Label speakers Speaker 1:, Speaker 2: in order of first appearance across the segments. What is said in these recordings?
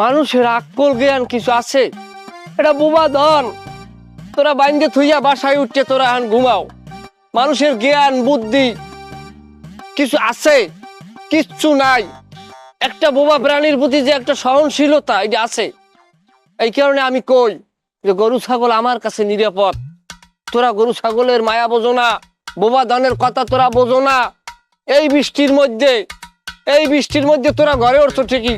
Speaker 1: মানুষের আকল জ্ঞান কিছু আছে? এটা বোবা ধন, তোরা বাইন্দে থুইয়া বাসায় উঠতে তোরা এখন ঘুমাও। মানুষের জ্ঞান বুদ্ধি কিছু আছে? কিচ্ছু নাই। একটা বোবা প্রাণীর প্রতি যে একটা সহনশীলতা এটা আছে। এই কারণে আমি কই যে গরু ছাগল আমার কাছে নিরাপদ। তোরা গরু ছাগলের মায়া বোঝো না, বোবা ধনের কথা তোরা বোঝো না। এই বৃষ্টির মধ্যে তোরা ঘরে উঠছো ঠিকই,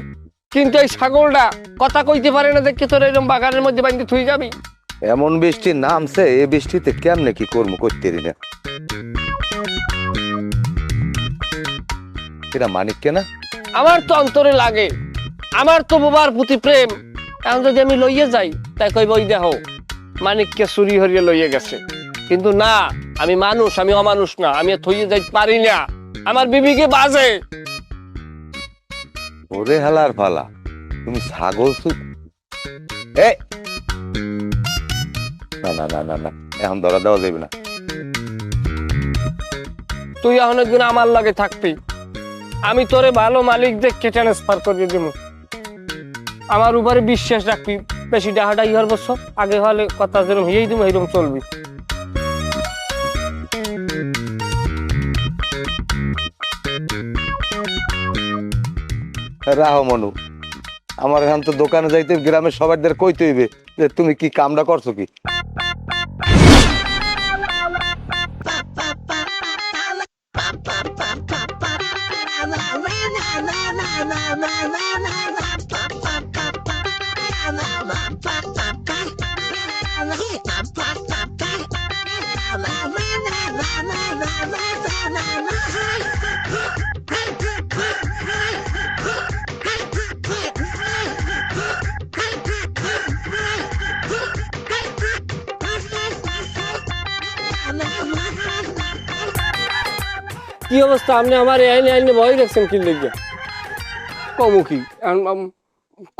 Speaker 1: কিন্তু এই ছাগলটা কথা কইতে পারে না দেখে তোরা এরকম বাগানের মধ্যে বাইন্দে থুই যাবি।
Speaker 2: এমন বৃষ্টি নামছে, এই বৃষ্টিতে কেমনে কি কর্ম করতে না এরা মানিক কেনা।
Speaker 1: আমার তো অন্তরে লাগে, আমার তো বোবার প্রতি প্রেম। এখন যদি আমি লইয়ে যাই তাই কইব ওই দেখো মানিককে চুরি হরিয়ে লইয়ে গেছে। কিন্তু না, আমি মানুষ, আমি অমানুষ না, আমি থইয়ে যাই পারি না। আমার বিবিকে বাজে।
Speaker 2: ওরে হালার ফালা, তুমি ছাগল এই না না না না না, এখন ধরা দেওয়া যাবে না।
Speaker 1: তুই এখন একদিন আমার লাগে থাকবি, আমি তোরে ভালো মালিক দেখে ট্রান্সফার করে দিব। আমার উপরে বিশ্বাস রাখবি, বেশি ডাহাটা ইহার বছর আগে হলে কথা যেরকম হিয়েই দিব এইরকম চলবি।
Speaker 2: রাহো মনু, আমার এখন তো দোকানে যাইতে গ্রামের সবাইদের কইতে হইবে যে তুমি কি কামটা করছো কি।
Speaker 1: কি অবস্থা? আপনি আমার আইনে আইনে ভয় দেখছেন কি লেগে? কমু কি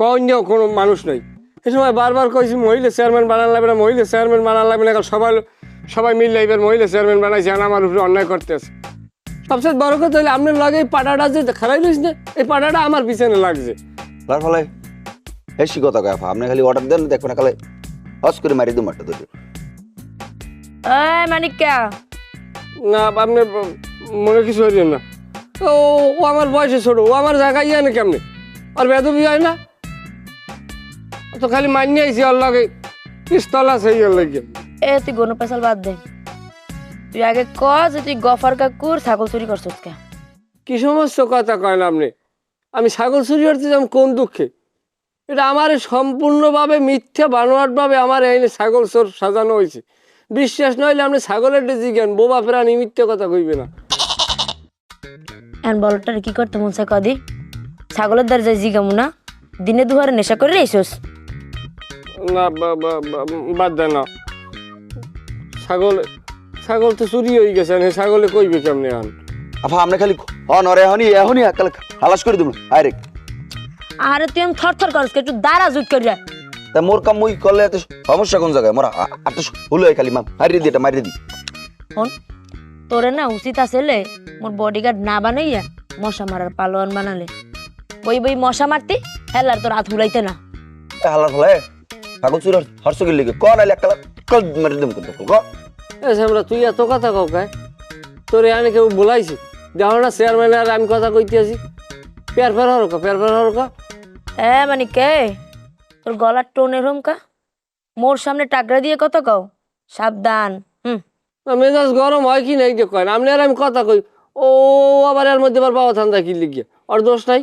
Speaker 1: কন্যাও কোনো মানুষ নাই। এই সময় বারবার কইছি মহিলা চেয়ারম্যান বানান লাগবে না, মহিলা চেয়ারম্যান বানান লাগবে না। সবাই মিললে এবার মহিলা চেয়ারম্যান বানাইছে, আমার উপরে অন্যায় করতেছে। সবচেয়ে বড় কথা হলে আপনার লাগে এই পাটাটা যে খারাই রয়েছে না, এই পাটাটা আমার পিছনে লাগছে।
Speaker 3: তার ফলে বেশি কথা কয় আপনি খালি অর্ডার দেন, দেখবেন কালে হস করে মারি দু মারটা ধরে।
Speaker 4: মানিকা
Speaker 1: না আপনি মনে কিছু হইলেন না। ও আমার বয়সে ছোট, ও আমার জায়গায় ইয়ে না কেমনে? আর বেদবি হয় না তো, খালি মানিয়ে আইসি ওর লাগে পিস্তল আছে ইয়ে লাগে।
Speaker 4: তুই গনু পেশাল বাদ দে, তুই আগে ক যে তুই গফার কাকুর ছাগল চুরি করছিস কে?
Speaker 1: কি সমস্ত কথা কয় না আপনি? আমি ছাগল চুরি করতে যাম কোন দুঃখে? এটা আমার সম্পূর্ণভাবে মিথ্যা বানোয়াটভাবে আমার এনে ছাগল চোর সাজানো হয়েছে। বিশ্বাস নইলে আপনি ছাগলের জিজ্ঞান, বোবা প্রাণী মিথ্যা কথা কইবে না।
Speaker 4: বলটার কি করতে মন চায় কদি? ছাগলের দ্বার যাই জিগামু না, দিনে দুহারে নেশা করে রেছিস
Speaker 1: না বাদ দেয় না, ছাগল তো চুরি হয়ে গেছে, ছাগলে কইবে কেমনে? এখন
Speaker 3: আপা আপনি খালি নরে এখনই কালে হালাস করে দেবো আরে।
Speaker 4: আরে তুই আমি থর থর করস, একটু দাঁড়া জুট করিয়া।
Speaker 3: তা মোর কাম মুই করলে এত সমস্যা কোন জায়গায়? মোর আট হলো খালি মারিয়ে দি, এটা মারিয়ে দি।
Speaker 4: হন তোরে না উচিত আসলে মোর বডিগার্ড না বানাইয়া মশা মারার পালোয়ান বানালে। বই মশা মারতি হেলার তোর হাত হুলাইতে না।
Speaker 3: হালার ফলে ছাগল চুরি হর্ষ গেলে ক নাইলে একটা মারিয়ে দেবো কিন্তু ক।
Speaker 1: আমরা তুই এত কথা কাউ কায় তোর এনে কেউ বলাইছি? দেখো না চেয়ারম্যান আর আমি কথা কইতে আছি। পেয়ার ফের হরকা
Speaker 4: মানে কে তোর গলার টোনের হোমকা মোর সামনে টাকরা দিয়ে কথা কও, সাবধান।
Speaker 1: মেজাজ গরম হয় কি নাই কয় না আপনি আর আমি কথা কই, ও আবার এর মধ্যে আবার বাবা ঠান্ডা কি লিখে আর দোষ নাই।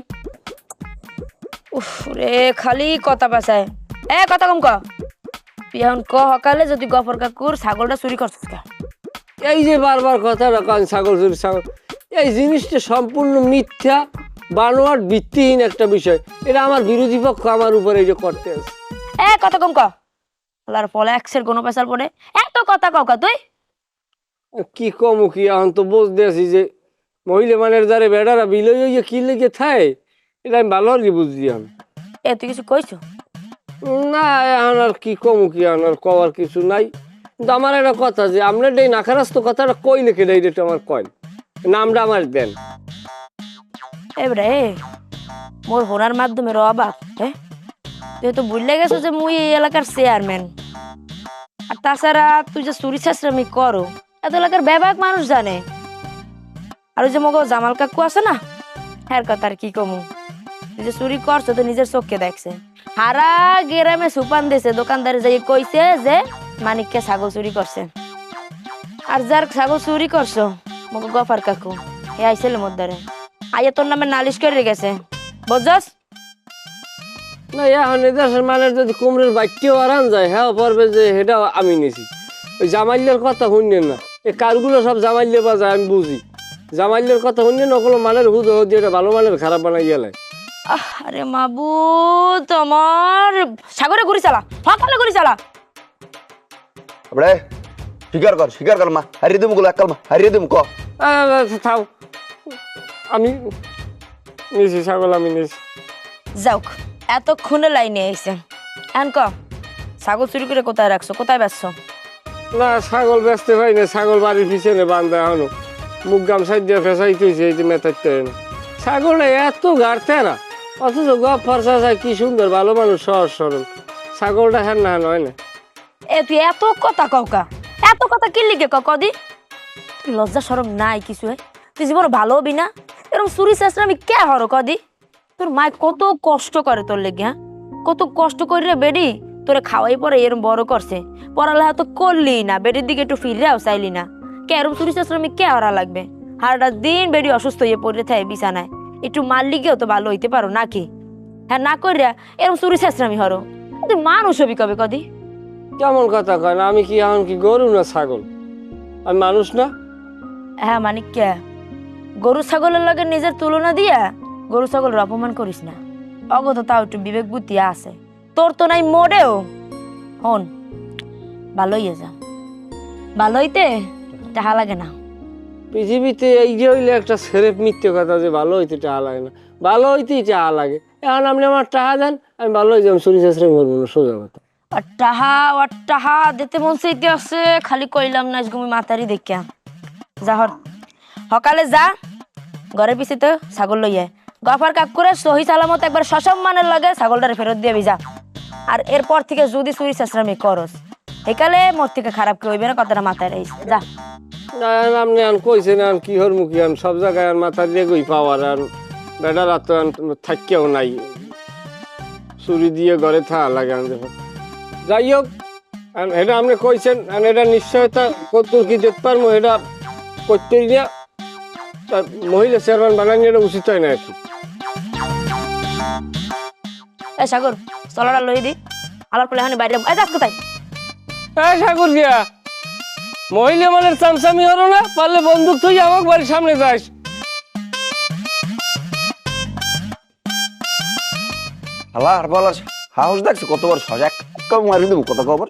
Speaker 4: উফ রে খালি কথা পাচায়। কথা কম ক। তুই এখন ক হকালে যদি গফর কাকুর ছাগলটা চুরি করছিস কা?
Speaker 1: এই যে বারবার কথাটা কন ছাগল চুরি ছাগল, এই জিনিসটা সম্পূর্ণ মিথ্যা বানোয়াট ভিত্তিহীন একটা বিষয়। এটা আমার বিরোধী পক্ষ আমার উপরে এই যে করতে আছে।
Speaker 4: কথা কম ক। আল্লাহর ফলে এক্সের কোনো পেশাল পড়ে এত কথা কও কা তুই?
Speaker 1: কি কমু কি, এখন তো বুঝতে আছি যে মহিলা মানের দ্বারে বেড়ারা বিলই হইয়া কি লেগে থায়, এটা আমি ভালো আর বুঝছি। আমি
Speaker 4: তুই কিছু কইছো
Speaker 1: না, এখন আর কি কমু কি, এখন আর কওয়ার কিছু নাই। কিন্তু আমার একটা কথা যে আপনার এই নাখারাস্ত কথাটা কই লিখে দেয়, এটা আমার কয় নামটা আমার দেন।
Speaker 4: এবারে মোর হোনার মাধ্যমে অবাক তুই তো ভুলে গেছো যে মুই এই এলাকার চেয়ারম্যান। আর তাছাড়া তুই যে চুরি চেষ্টামি করো এত এলাকার ব্যাপক মানুষ জানে। আর ওই যে মগো জামাল কাকু আছে না, হ্যাঁ কথা আর কি কমু, তুই যে চুরি করছো তো নিজের চোখকে দেখছে। হারা গ্রামে সুপান দিয়েছে, দোকানদারে যাই কইছে যে মানিককে ছাগল চুরি করছে। আর যার ছাগল চুরি করছো মগো গফার কাকু, হে আইছিল মধ্যে আইয়া তোর নামে নালিশ করে গেছে, বুঝছস?
Speaker 1: না এখন দেশের মানের যদি কুমড়ের বাইকটিও আরান যায়, হ্যাঁ পারবে যে সেটাও আমি নিছি। ওই জামাইলের কথা শুনলেন না, এই কারগুলো সব জামাইলে বাজায় আমি বুঝি। জামাইলের কথা শুনলেন ওগুলো মানের হুদ দিয়ে এটা ভালো মানের খারাপ বানাই গেলে।
Speaker 4: আরে মাবু তোমার সাগরে ঘুরি চালা, সকালে ঘুরি চালা।
Speaker 3: আপড়ে স্বীকার কর মা, হারিয়ে দেবো গুলো এককাল মা, হারিয়ে দেবো ক।
Speaker 1: থাও, আমি নিছি ছাগল, আমি নিছি।
Speaker 4: যাওক, এতক্ষণে লাইনে আইছে। এখন ক ছাগল চুরি করে কোথায় রাখছো, কোথায় বেচছো?
Speaker 1: না ছাগল বেচতে পাই না, ছাগল বাড়ির পিছনে বান্ধা এখনো মুখ গামছাই দিয়ে ফেসাইতে হয়েছে, এই যে মেতাইতে হয় না। ছাগলটা এত গাড়তে না, অথচ গপ ফরসা চাই কি সুন্দর, ভালো মানুষ, সহজ সরল। ছাগলটা হ্যাঁ না হয় না।
Speaker 4: এ তুই এত কথা কওকা, এত কথা কি লিখে কদি? লজ্জা সরম নাই কিছু, তুই জীবন ভালো হবি না? এরকম চুরি চেষ্টা আমি কে হর কদি? তোর মায় কত কষ্ট করে তোর লেগে, হ্যাঁ কত কষ্ট করে রে বেডি তোরে খাওয়াই পরে এরম বড় করছে, পড়ালেখা তো করলি না, বেডির দিকে একটু ফিরেও চাইলি না। কে এরকম চুরি চেষ্টা আমি কে হরা লাগবে? হারাটা দিন বেডি অসুস্থ হয়ে পড়ে থাকে বিছানায়, একটু মার লিগেও তো ভালো হইতে পারো নাকি? হ্যাঁ না করিয়া এরকম চুরি চেষ্টা আমি হরো, তুই মানুষ হবি কবে কদি?
Speaker 1: কেমন কথা কয় না, আমি কি এখন কি গরু না ছাগল? আমি মানুষ না?
Speaker 4: হ্যাঁ মানে কে গরু ছাগলের লগে নিজের তুলনা দিয়া গরু ছাগলের অপমান করিস না। অগত তাও একটু বিবেক বুদ্ধি আছে, তোর তো নাই মোড়েও। হন ভালো হইয়া যা, ভালো হইতে টাহা লাগে না।
Speaker 1: পৃথিবীতে এই যে হইলে একটা সেরেপ মিথ্যে কথা যে ভালো হইতে টাহা লাগে না, ভালো হইতেই টাহা লাগে। এখন আপনি আমার টাহা দেন, আমি ভালো হয়ে যাবো, চুরি চেষ্টা করবো না, সোজা কথা।
Speaker 4: আর টাহা দিতে মন চাইতে আছে, খালি কইলাম না তুমি মাতারি দেখিয়া যাহর। সকালে যা ঘরের পিছিয়ে তো ছাগল লইয়া গফার কাকুরে সহি সালামত একবার সসম্মানের লগে ছাগলটারে ফেরত দিয়ে যা। আর এরপর থেকে যদি চুরি চেষ্টামি করস একালে মোর থেকে খারাপ কেউ হইবে না, কথাটা মাথায় রাখিস যা।
Speaker 1: আপনি আন কইছেন আন কি হর মুখী আন সব জায়গায় আর মাথা দিয়ে গই পাওয়ার আর বেটার তো থাকিও নাই, চুরি দিয়ে ঘরে থাকা লাগে। যাই হোক এটা আপনি কইছেন, এটা নিশ্চয়তা কত কি দেখতে পারবো, এটা করতেই না মহিলা চেয়ারম্যান বানানি, এটা উচিত হয় না আর কি।
Speaker 4: এ সাগর চলাটা লই দি, আলার পরে এখানে বাইরে যাস কোথায়?
Speaker 1: সাগর দিয়া মহিলা মানের চামচামি হলো না, পারলে বন্দুক তুই আমাকে বাড়ির সামনে যাস।
Speaker 3: হালা আর বলার সাহস দেখছে কতবার সজাগ মারি দেবো কত খবর।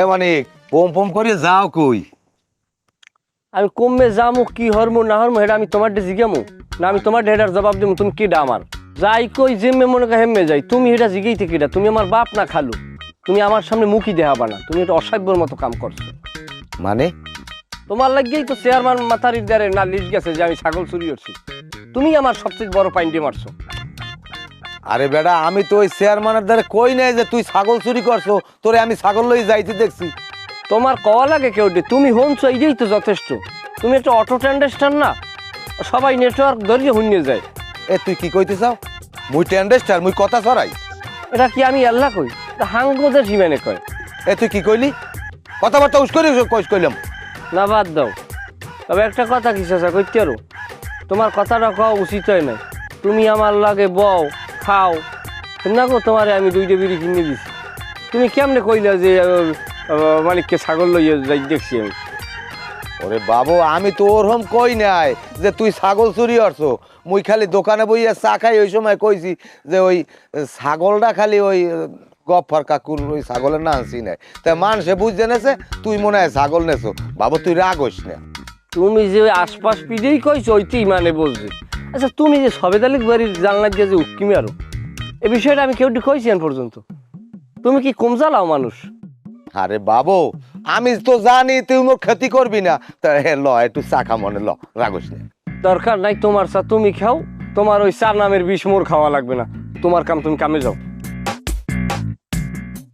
Speaker 2: এ মানিক, পম পম করে যাও কই?
Speaker 1: আমি কমবে যামু, কি হরমু না হরমু এটা আমি তোমার ডে জিগামু না, আমি তোমার ডেটার জবাব দেবো? তুমি কি আমার যাই কই জিম্মে মনে করে হেমে যাই, তুমি এটা জিগেই থেকে এটা, তুমি আমার বাপ না খালু, তুমি আমার সামনে মুখই দেখাবা না, তুমি এটা অসভ্যর মতো কাম করছো।
Speaker 2: মানে
Speaker 1: তোমার লাগেই তো চেয়ারম্যান মাথারির দ্বারে না লিস্ট গেছে যে আমি ছাগল চুরি করছি, তুমি আমার সবচেয়ে বড় পাইন্ডে মারছো।
Speaker 2: আরে বেটা, আমি তো ওই চেয়ারম্যানের দ্বারা কই নাই যে তুই ছাগল চুরি করছো, তোরে আমি ছাগল লই যাইতে দেখছি।
Speaker 1: তোমার কওয়া লাগে কেউ, তুমি হনছো এইটাই তো যথেষ্ট। তুমি একটা অটো ট্যান্ডেস্টার না, সবাই নেটওয়ার্ক ধরিয়ে হুনিয়ে যায়।
Speaker 2: এ তুই কি কইতে চাও? মুই টেন্ডেস্টার, মুই কথা ছড়াই?
Speaker 1: এটা কি আমি আল্লাহ কই, হাঙ্গদের সীমানে কয়।
Speaker 2: এ তুই কি কইলি? কথাবার্তা উস্করি কইলাম
Speaker 1: না বাদ দাও, তবে একটা কথা কি চাচা কইতে আরো, তোমার কথাটা কওয়া উচিত হয় না। তুমি আমার লাগে বও খাও না গো, তোমারে আমি 2টা বিড়ি কিনে দিছি, তুমি কেমনে কইলা যে মালিককে ছাগল লইয়া যাই দেখছি আমি?
Speaker 2: ওরে বাবু, আমি তো ওরকম কই নাই যে তুই ছাগল চুরি করছো। মুই খালি দোকানে বইয়া চা খাই ওই সময় কইছি যে ওই ছাগলটা খালি ওই গফার কাকুর ওই ছাগলের না আনছি নাই, তাই মানুষে বুঝতে নেছে তুই মনে হয় ছাগল নেছো। বাবু তুই রাগ হইস না।
Speaker 1: তুমি যে আশপাশ পিঠেই কইছো ওইতেই মানে বলছি। আচ্ছা তুমি যে সবেদ আলী বাড়ির জানলা দিয়ে যে উটকিমি আরো, এ বিষয়টা আমি কেউ কইছি পর্যন্ত? তুমি কি কম জ্বালাও মানুষ?
Speaker 2: আরে বাবু, আমি তো জানি তুই মোর ক্ষতি করবি না, তা ল একটু চা খা মনে, ল রাগস না।
Speaker 1: দরকার নাই তোমার চা তুমি খাও, তোমার ওই চার নামের বিষ মোর খাওয়া লাগবে না। তোমার কাম তুমি কামে যাও।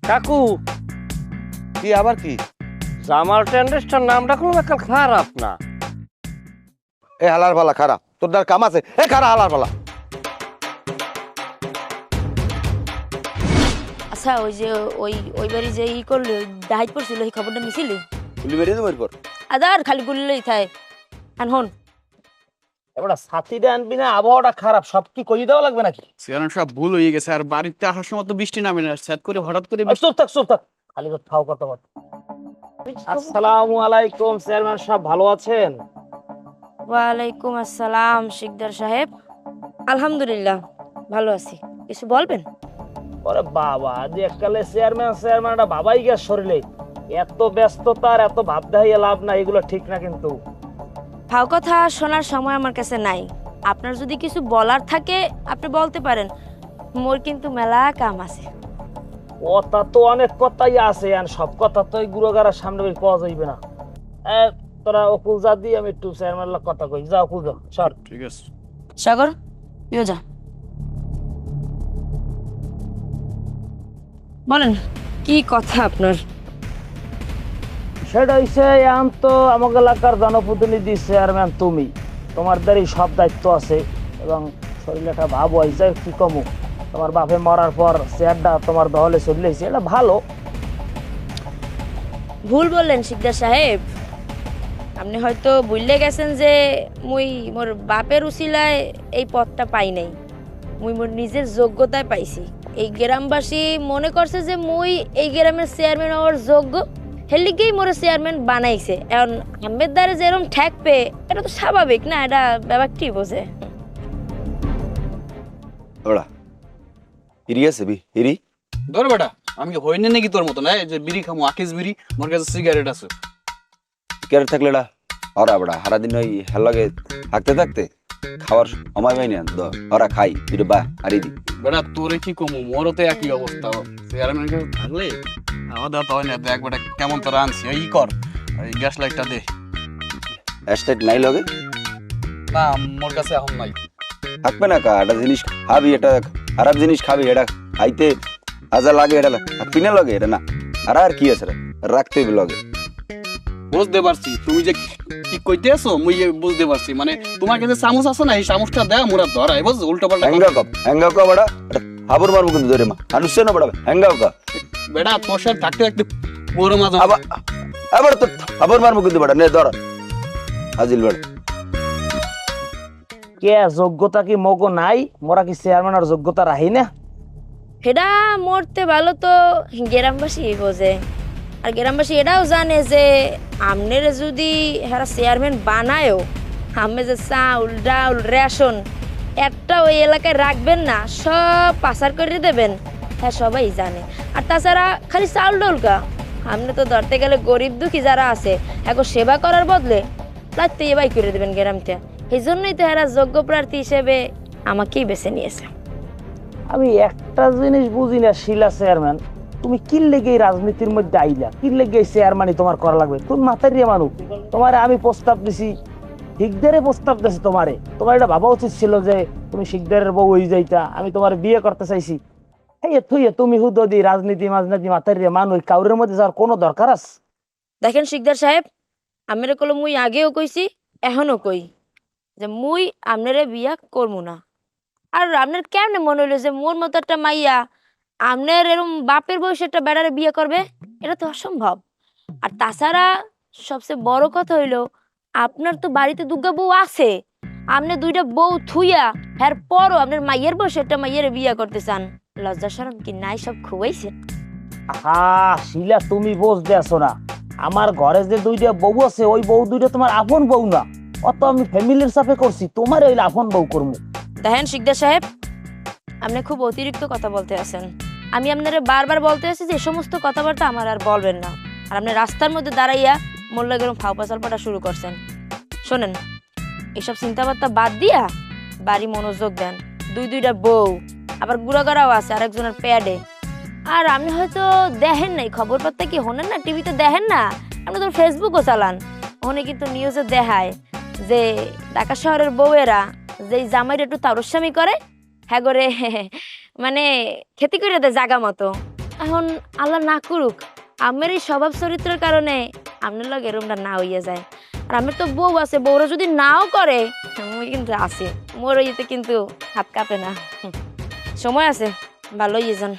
Speaker 1: কাকু,
Speaker 2: কি আবার কি?
Speaker 1: জামাল টেন্ডেস্টার নামটা কোনো একটা খারাপ না।
Speaker 2: এ হালার পালা খারাপ, তোর দ্বার কাম আছে, এ খারা হালার পালা।
Speaker 4: আচ্ছা ওই যে ওই বাড়ি যে ই করলে ডাইট পড়ছিল এই খবরটা নিছিলি?
Speaker 3: গুলি মেরে দেবো এরপর।
Speaker 4: আদার খালি গুলিলেই থাকে। আর হন
Speaker 5: এবার ছাতিটা আনবি না, আবহাওয়াটা খারাপ, সব কি কই দেওয়া লাগবে নাকি?
Speaker 6: সেখানে সব ভুল হয়ে গেছে। আর বাড়িতে আসার সময় তো বৃষ্টি নামে না, সেট করে হঠাৎ করে
Speaker 5: চুপ থাক খালি তো খাও কথা বল। আসসালামু আলাইকুম চেয়ারম্যান সাহেব, ভালো আছেন?
Speaker 4: ওয়ালাইকুম আসসালাম শিকদার সাহেব, আলহামদুলিল্লাহ ভালো আছি। কিছু বলবেন?
Speaker 5: ওরে বাবা, যে এককালে চেয়ারম্যান বাবাই গেছে শরীরে, এত ব্যস্ততা আর এত ভাব দেখাইয়া লাভ নাই, এগুলো ঠিক না কিন্তু।
Speaker 4: ফাও কথা শোনার সময় আমার কাছে নাই। আপনার যদি কিছু বলার থাকে আপনি বলতে পারেন, মোর কিন্তু মেলা কাম আছে।
Speaker 5: কথা তো অনেক কথাই আছে, আর সব কথা তো এই গুরুগারার সামনে বের পাওয়া যাইবে না। তোরা অকুল যা দি, আমি একটু চেয়ারম্যান কথা কই। যা অকুল যা, সর।
Speaker 6: ঠিক আছে।
Speaker 4: সাগর তুইও যা। বলেন কি কথা আপনার?
Speaker 5: সেটা হইছে এখন তো আমাকে এলাকার জনপ্রতিনিধি চেয়ারম্যান তুমি, তোমার দ্বারই সব দায়িত্ব আছে, এবং শরীরে একটা ভাব হয়েছে কি কমু। তোমার বাপে মরার পর চেয়ারটা তোমার দহলে চলেছে, এটা ভালো।
Speaker 4: ভুল বললেন শিকদার সাহেব, আপনি হয়তো ভুললে গেছেন যে মুই মোর বাপের উসিলায় এই পদটা পাই নাই, মুই মোর নিজের যোগ্যতায় পাইছি। এই গ্রামবাসী মনে করছে যে মুই এই গ্রামের চেয়ারম্যান হওয়ার যোগ্য, হেলিকেই মোর চেয়ারম্যান বানাইছে। এখন আম্বের দ্বারে যেরকম ঠেক পেয়ে, এটা তো স্বাভাবিক না, এটা ব্যাপারটি বোঝে।
Speaker 3: ওরা হিরি আছে বি হিরি
Speaker 6: ধর বেটা, আমি কি হইনি নাকি তোর মতো না যে বিড়ি খামো, আকিস বিড়ি, মোর কাছে সিগারেট আছে।
Speaker 3: কেয়ার থাকলে এটা ওরা বেড়া সারাদিন ওই হেলাগে থাকতে থাকতে খাওয়ার সময় পাই না। ওরা খাই দুটো বা হারিয়ে দি।
Speaker 6: বেটা তোরে কি কমু, মোরও তো একই অবস্থা। চেয়ারম্যান কাছে থাকলে খাওয়া দাওয়া তো হয় না। দেখ বেটা কেমন তোরা আনছি, ই কর এই গ্যাস লাইটটা দে।
Speaker 3: এস্টেট নাই লগে
Speaker 6: না মোর কাছে এখন নাই।
Speaker 3: থাকবে না কা, একটা জিনিস খাবি, এটা খারাপ জিনিস খাবি, এটা খাইতে আজা লাগে, এটা পিনে লগে এটা না। আর কি আছে রাখতে লগে।
Speaker 6: বুঝতে পারছি তুমি যে কি কইতে আছো, মুই বুঝতে পারছি। মানে তোমার কাছে চামচ আছে না, এই চামচটা দেয় মোরা ধরাই, বুঝছো? উল্টো পাল্টা
Speaker 3: হ্যাঙ্গা কা বড়া হাবুর মারবো কিন্তু ধরে মা আনুসে না বড়া হ্যাঙ্গা কা
Speaker 6: বেটা তোর সাথে থাকতে থাকতে বড় মাঝে
Speaker 3: আবার তো হাবুর মারবো কিন্তু বড়া নে ধর আজিল বড়া।
Speaker 5: কে যোগ্যতা কি মগো নাই? মোরা কি চেয়ারম্যানের যোগ্যতা রাহি না?
Speaker 4: সেটা মরতে ভালো তো গ্রামবাসী বোঝে। আর গ্রামবাসী এটাও জানে যে আমনের যদি হেরা চেয়ারম্যান বানায়ও, আমি যে চাউল ডাউল রেশন একটা ওই এলাকায় রাখবেন না, সব পাচার করে দেবেন, হ্যাঁ সবাই জানে। আর তাছাড়া খালি চাউল ডাউল কা, আপনি তো ধরতে গেলে গরিব দুঃখী যারা আছে এখন সেবা করার বদলে লাগতে এবাই করে দেবেন গ্রামতে। এই জন্যই তো এরা যোগ্য প্রার্থী হিসেবে আমাকেই বেছে নিয়েছে।
Speaker 5: আমি একটা জিনিস বুঝি না শিলা চেয়ারম্যান, তুমি কি লেগে এই রাজনীতির মধ্যে আইলা? কি লেগে চেয়ারম্যানই তোমার করা লাগবে? তুমি মাথায় রিয়া মানুষ, তোমারে আমি প্রস্তাব দিছি, শিকদারে প্রস্তাব দিছি তোমারে। তোমার এটা ভাবা উচিত ছিল যে তুমি শিকদারের বউ হয়ে যাইতা, আমি তোমার বিয়ে করতে চাইছি। তুমি হুদি রাজনীতি মাজনীতি মাথায় রিয়া মানুষ, কাউরের মধ্যে যাওয়ার কোনো দরকার আছে?
Speaker 4: দেখেন শিকদার সাহেব, আমের কলো মুই আগেও কইছি এখনো কই যে মুই আপনারে বিয়া করবো না। আর আপনার কেমনে মনে হইলো যে মোর মতো একটা মাইয়া আপনার এরকম বাপের বয়সে একটা বেড়ারে বিয়ে করবে? এটা তো অসম্ভব। আর তাছাড়া সবচেয়ে বড় কথা হইলো আপনার তো বাড়িতে দুর্গা বউ আছে, আপনি দুইটা বউ থুইয়া এর পরও আপনার মাইয়ের বয়সে একটা মাইয়ের বিয়ে করতে চান, লজ্জা শরম কি নাই? সব খুয়াইছে।
Speaker 5: শিলা তুমি বুঝতে আসো না, আমার ঘরে যে দুইটা বউ আছে ওই বউ দুইটা তোমার আপন বউ না, অত আমি ফ্যামিলির সাথে করছি, তোমার ওই আপন বউ করবো।
Speaker 4: দেখেন শিকদার সাহেব, আপনি খুব অতিরিক্ত কথা বলতে আছেন। আমি আপনারে বারবার বলতে আছি যে এই সমস্ত কথাবার্তা আমার আর বলবেন না। আর আপনি রাস্তার মধ্যে দাঁড়াইয়া মোল্লা গরম ফাও পাচালপাটা শুরু করছেন। শোনেন, এইসব চিন্তাবার্তা বাদ দিয়া বাড়ি মনোযোগ দেন। দুইটা বউ, আবার গুড়াগড়াও আছে আরেকজনের প্যাডে। আর আপনি হয়তো দেখেন নাই, খবর পাত্তা কি হনেন না, টিভিতে দেখেন না আপনি তো ফেসবুকও চালান, ওখানে কিন্তু নিউজে দেখায় যে ঢাকা শহরের বউয়েরা যে জামাইয়ের একটু তারস্বামী করে, হ্যাঁ করে মানে খেতি করে দেয় জাগা মতো। এখন আল্লাহ না করুক আমার এই স্বভাব চরিত্রের কারণে আপনার লগে এরমটা না হইয়া যায়। আর আমার তো বউ আছে, বউরা যদি নাও করে মুই কিন্তু আছি, মোর ইয়েতে কিন্তু হাত কাঁপে না। সময় আছে, ভালো ইয়ে যান।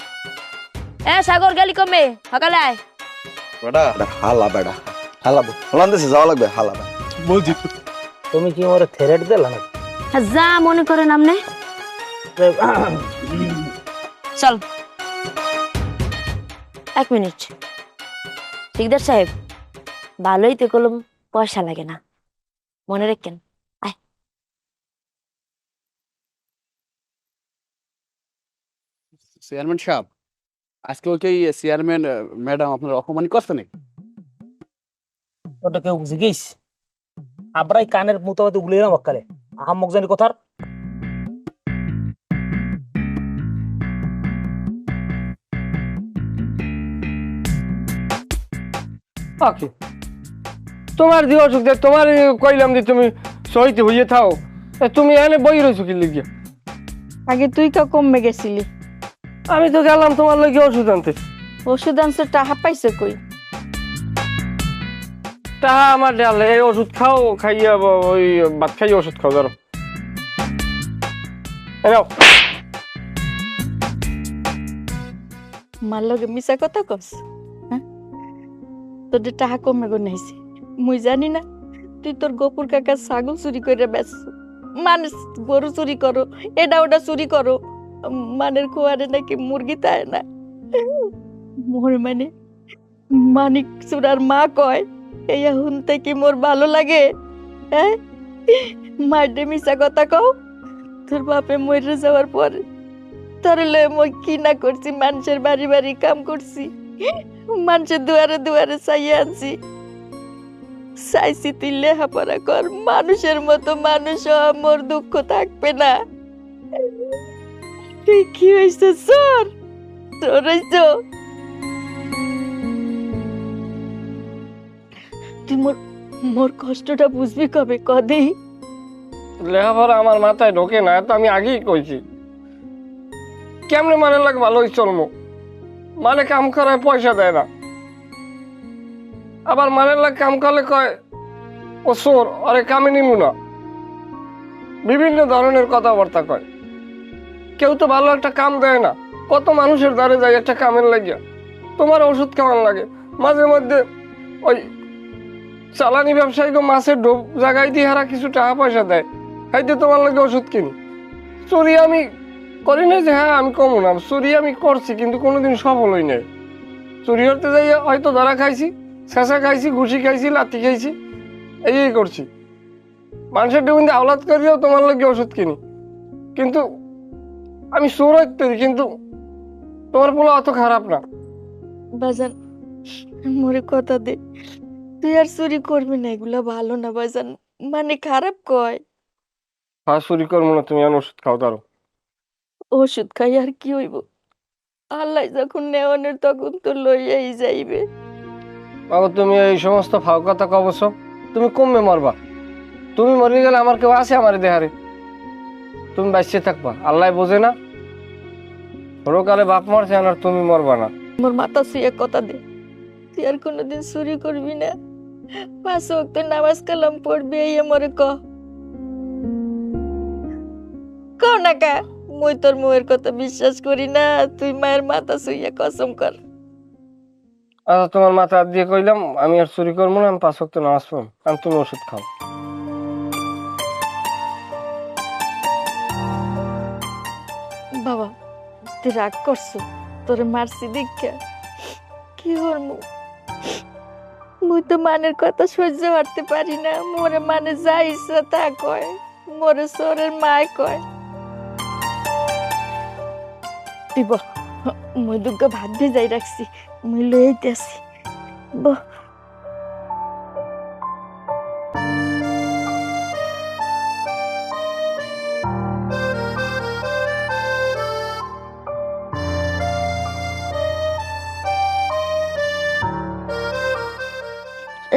Speaker 4: সাগর গেলি কমে সকালে আয়।
Speaker 3: বেটা হালা বেটা হালাবো হলান দেশে যাওয়া লাগবে হালাবা
Speaker 6: বলছি
Speaker 5: তুমি কি ওরে থ্রেট দিলা না?
Speaker 4: হ্যাঁ, যা মনে করেন আপনি চল। 1 মিনিট। ঠিকদার সাহেব, ভালোই তো কলম, পয়সা লাগে না, মনে রাখেন। আয়।
Speaker 6: চেয়ারম্যান সাহেব, আজকে ওকে চেয়ারম্যান ম্যাডাম আপনার অপমানি করছে নাকি?
Speaker 5: ওটা কেউ জিজ্ঞেস আবরাই কানের মতো উলিয়ে না মক্কালে আহাম্মক জানি কথার।
Speaker 1: পাখি তোমার দিয়ে অসুখ দেয়, তোমার কইলাম যে তুমি সহিতে হইয়ে থাও, তুমি এনে বই রয়েছো কি লিখে?
Speaker 7: আগে তুই কা কমে গেছিলি,
Speaker 1: আমি তো গেলাম তোমার লগে ওষুধ আনতে।
Speaker 7: ওষুধ আনছে টাকা পাইছে কই?
Speaker 1: তাহা আমার ডাল, এই ওষুধ খাও, খাইয়া ওই ভাত খাইয়ে ওষুধ খাও, ধরো নাও।
Speaker 7: মার লগে মিছা কথা কস? হ্যাঁ, তোদের টাকা কমে গো নাইছে, মুই জানি না? তুই তোর গোপুর কাকা ছাগল চুরি করে বেচ, মানুষ গরু চুরি করো, এটা ওটা চুরি করো, মানের খোয়ারে নাকি মুরগি তাই না। মোর মানে মানিক চুরার মা কয়, এই এখন থেকে মোর ভালো লাগে? হ্যাঁ, মারডে মিছা কথা কও। তোর বাপে মরে যাওয়ার পর তোর লয়ে মই কি না করছি, মানুষের বাড়ি বাড়ি কাম করছি, মানুষের দুয়ারে দুয়ারে চাইয়ে আনছি, চাইছি তুই লেখাপড়া কর, মানুষের মতো মানুষ হ, মোর দুঃখ থাকবে না। তুই কি হয়েছে চোর? চোর হয়েছ তুই। মোর মোর কষ্টটা বুঝবি কবে কদেই?
Speaker 1: লেখাপড়া আমার মাথায় ঢোকে না, তো আমি আগেই কইছি। কেমনে মানে লাগে ভালোই চলমো, মানে কাম করায় পয়সা দেয় না, আবার মানে লাগ কাম করলে কয় ও চোর, আরে কামে নিমু না, বিভিন্ন ধরনের কথাবার্তা কয়। কেউ তো ভালো একটা কাম দেয় না, কত মানুষের দ্বারে যায় একটা কামের লাগিয়া। তোমার ওষুধ কেমন লাগে? মাঝে মধ্যে ওই চালানি ব্যবসায়ীকে মাছের ডোব জায়গায় দিয়ে হারা কিছু টাকা পয়সা দেয়, হাইতে তোমার লাগে ওষুধ কিনি। চুরি আমি করি না যে হ্যাঁ আমি কমো না, চুরি আমি করছি কিন্তু কোনোদিন সফল হই নাই। চুরি করতে যাই হয়তো ধরা খাইছি, শেষা খাইছি, ঘুষি খাইছি, লাথি খাইছি, এই করছি। মানুষের ডুবিন্দে আওলাদ করিও তোমার লাগে ওষুধ কিনি, কিন্তু আমি চোর হইতে, কিন্তু তোমার বলে অত খারাপ না।
Speaker 7: বাজান মোরে কথা দে, তুই আর চুরি করবি না, এগুলা ভালো না বাজান, মানে খারাপ কয়।
Speaker 1: হ্যাঁ চুরি করবো না, তুমি ওষুধ খাও ধরো।
Speaker 7: ওষুধ খাই আর কি হইব, আল্লাহ যখন নেওয়ানের তখন তো লইয়াই যাইবে।
Speaker 1: বাবা তুমি এই সমস্ত ফাও কথা কবছ, তুমি কমবে মরবা। তুমি মরে গেলে আমার কেউ আছে আমার দেহারে? তুমি বাঁচিয়ে থাকবা, আল্লাহ বোঝে না? সরকালে বাপ মরছে আর তুমি মরবা না।
Speaker 7: মোর মাথা শুয়ে কথা দে, তুই আর কোনোদিন চুরি করবি না, 5 ওয়াক্ত নামাজ কালাম পড়বি, এই মরে ক না কা। মুই তোর মুয়ের কথা বিশ্বাস করি না, তুই মায়ের মাথা শুয়ে কসম কর।
Speaker 1: আচ্ছা তোমার মাথা হাত দিয়ে কইলাম আমি আর চুরি করবো না, আমি 5 ওয়াক্ত নামাজ পড়ব, আর তুমি ওষুধ খাও।
Speaker 7: বাবা তুই রাগ করছো, তোরে মারছি দীক্ষা কি হরমু? মুই তো মানের কথা সহ্য করতে পারি না, মোরে মানে যা ইচ্ছা তা কয়, মোরে চোরের মায় কয়। তুই বল, মুই দুগ্গ ভাত ভেজাই রাখছি, মুই লইতে আসি। বহ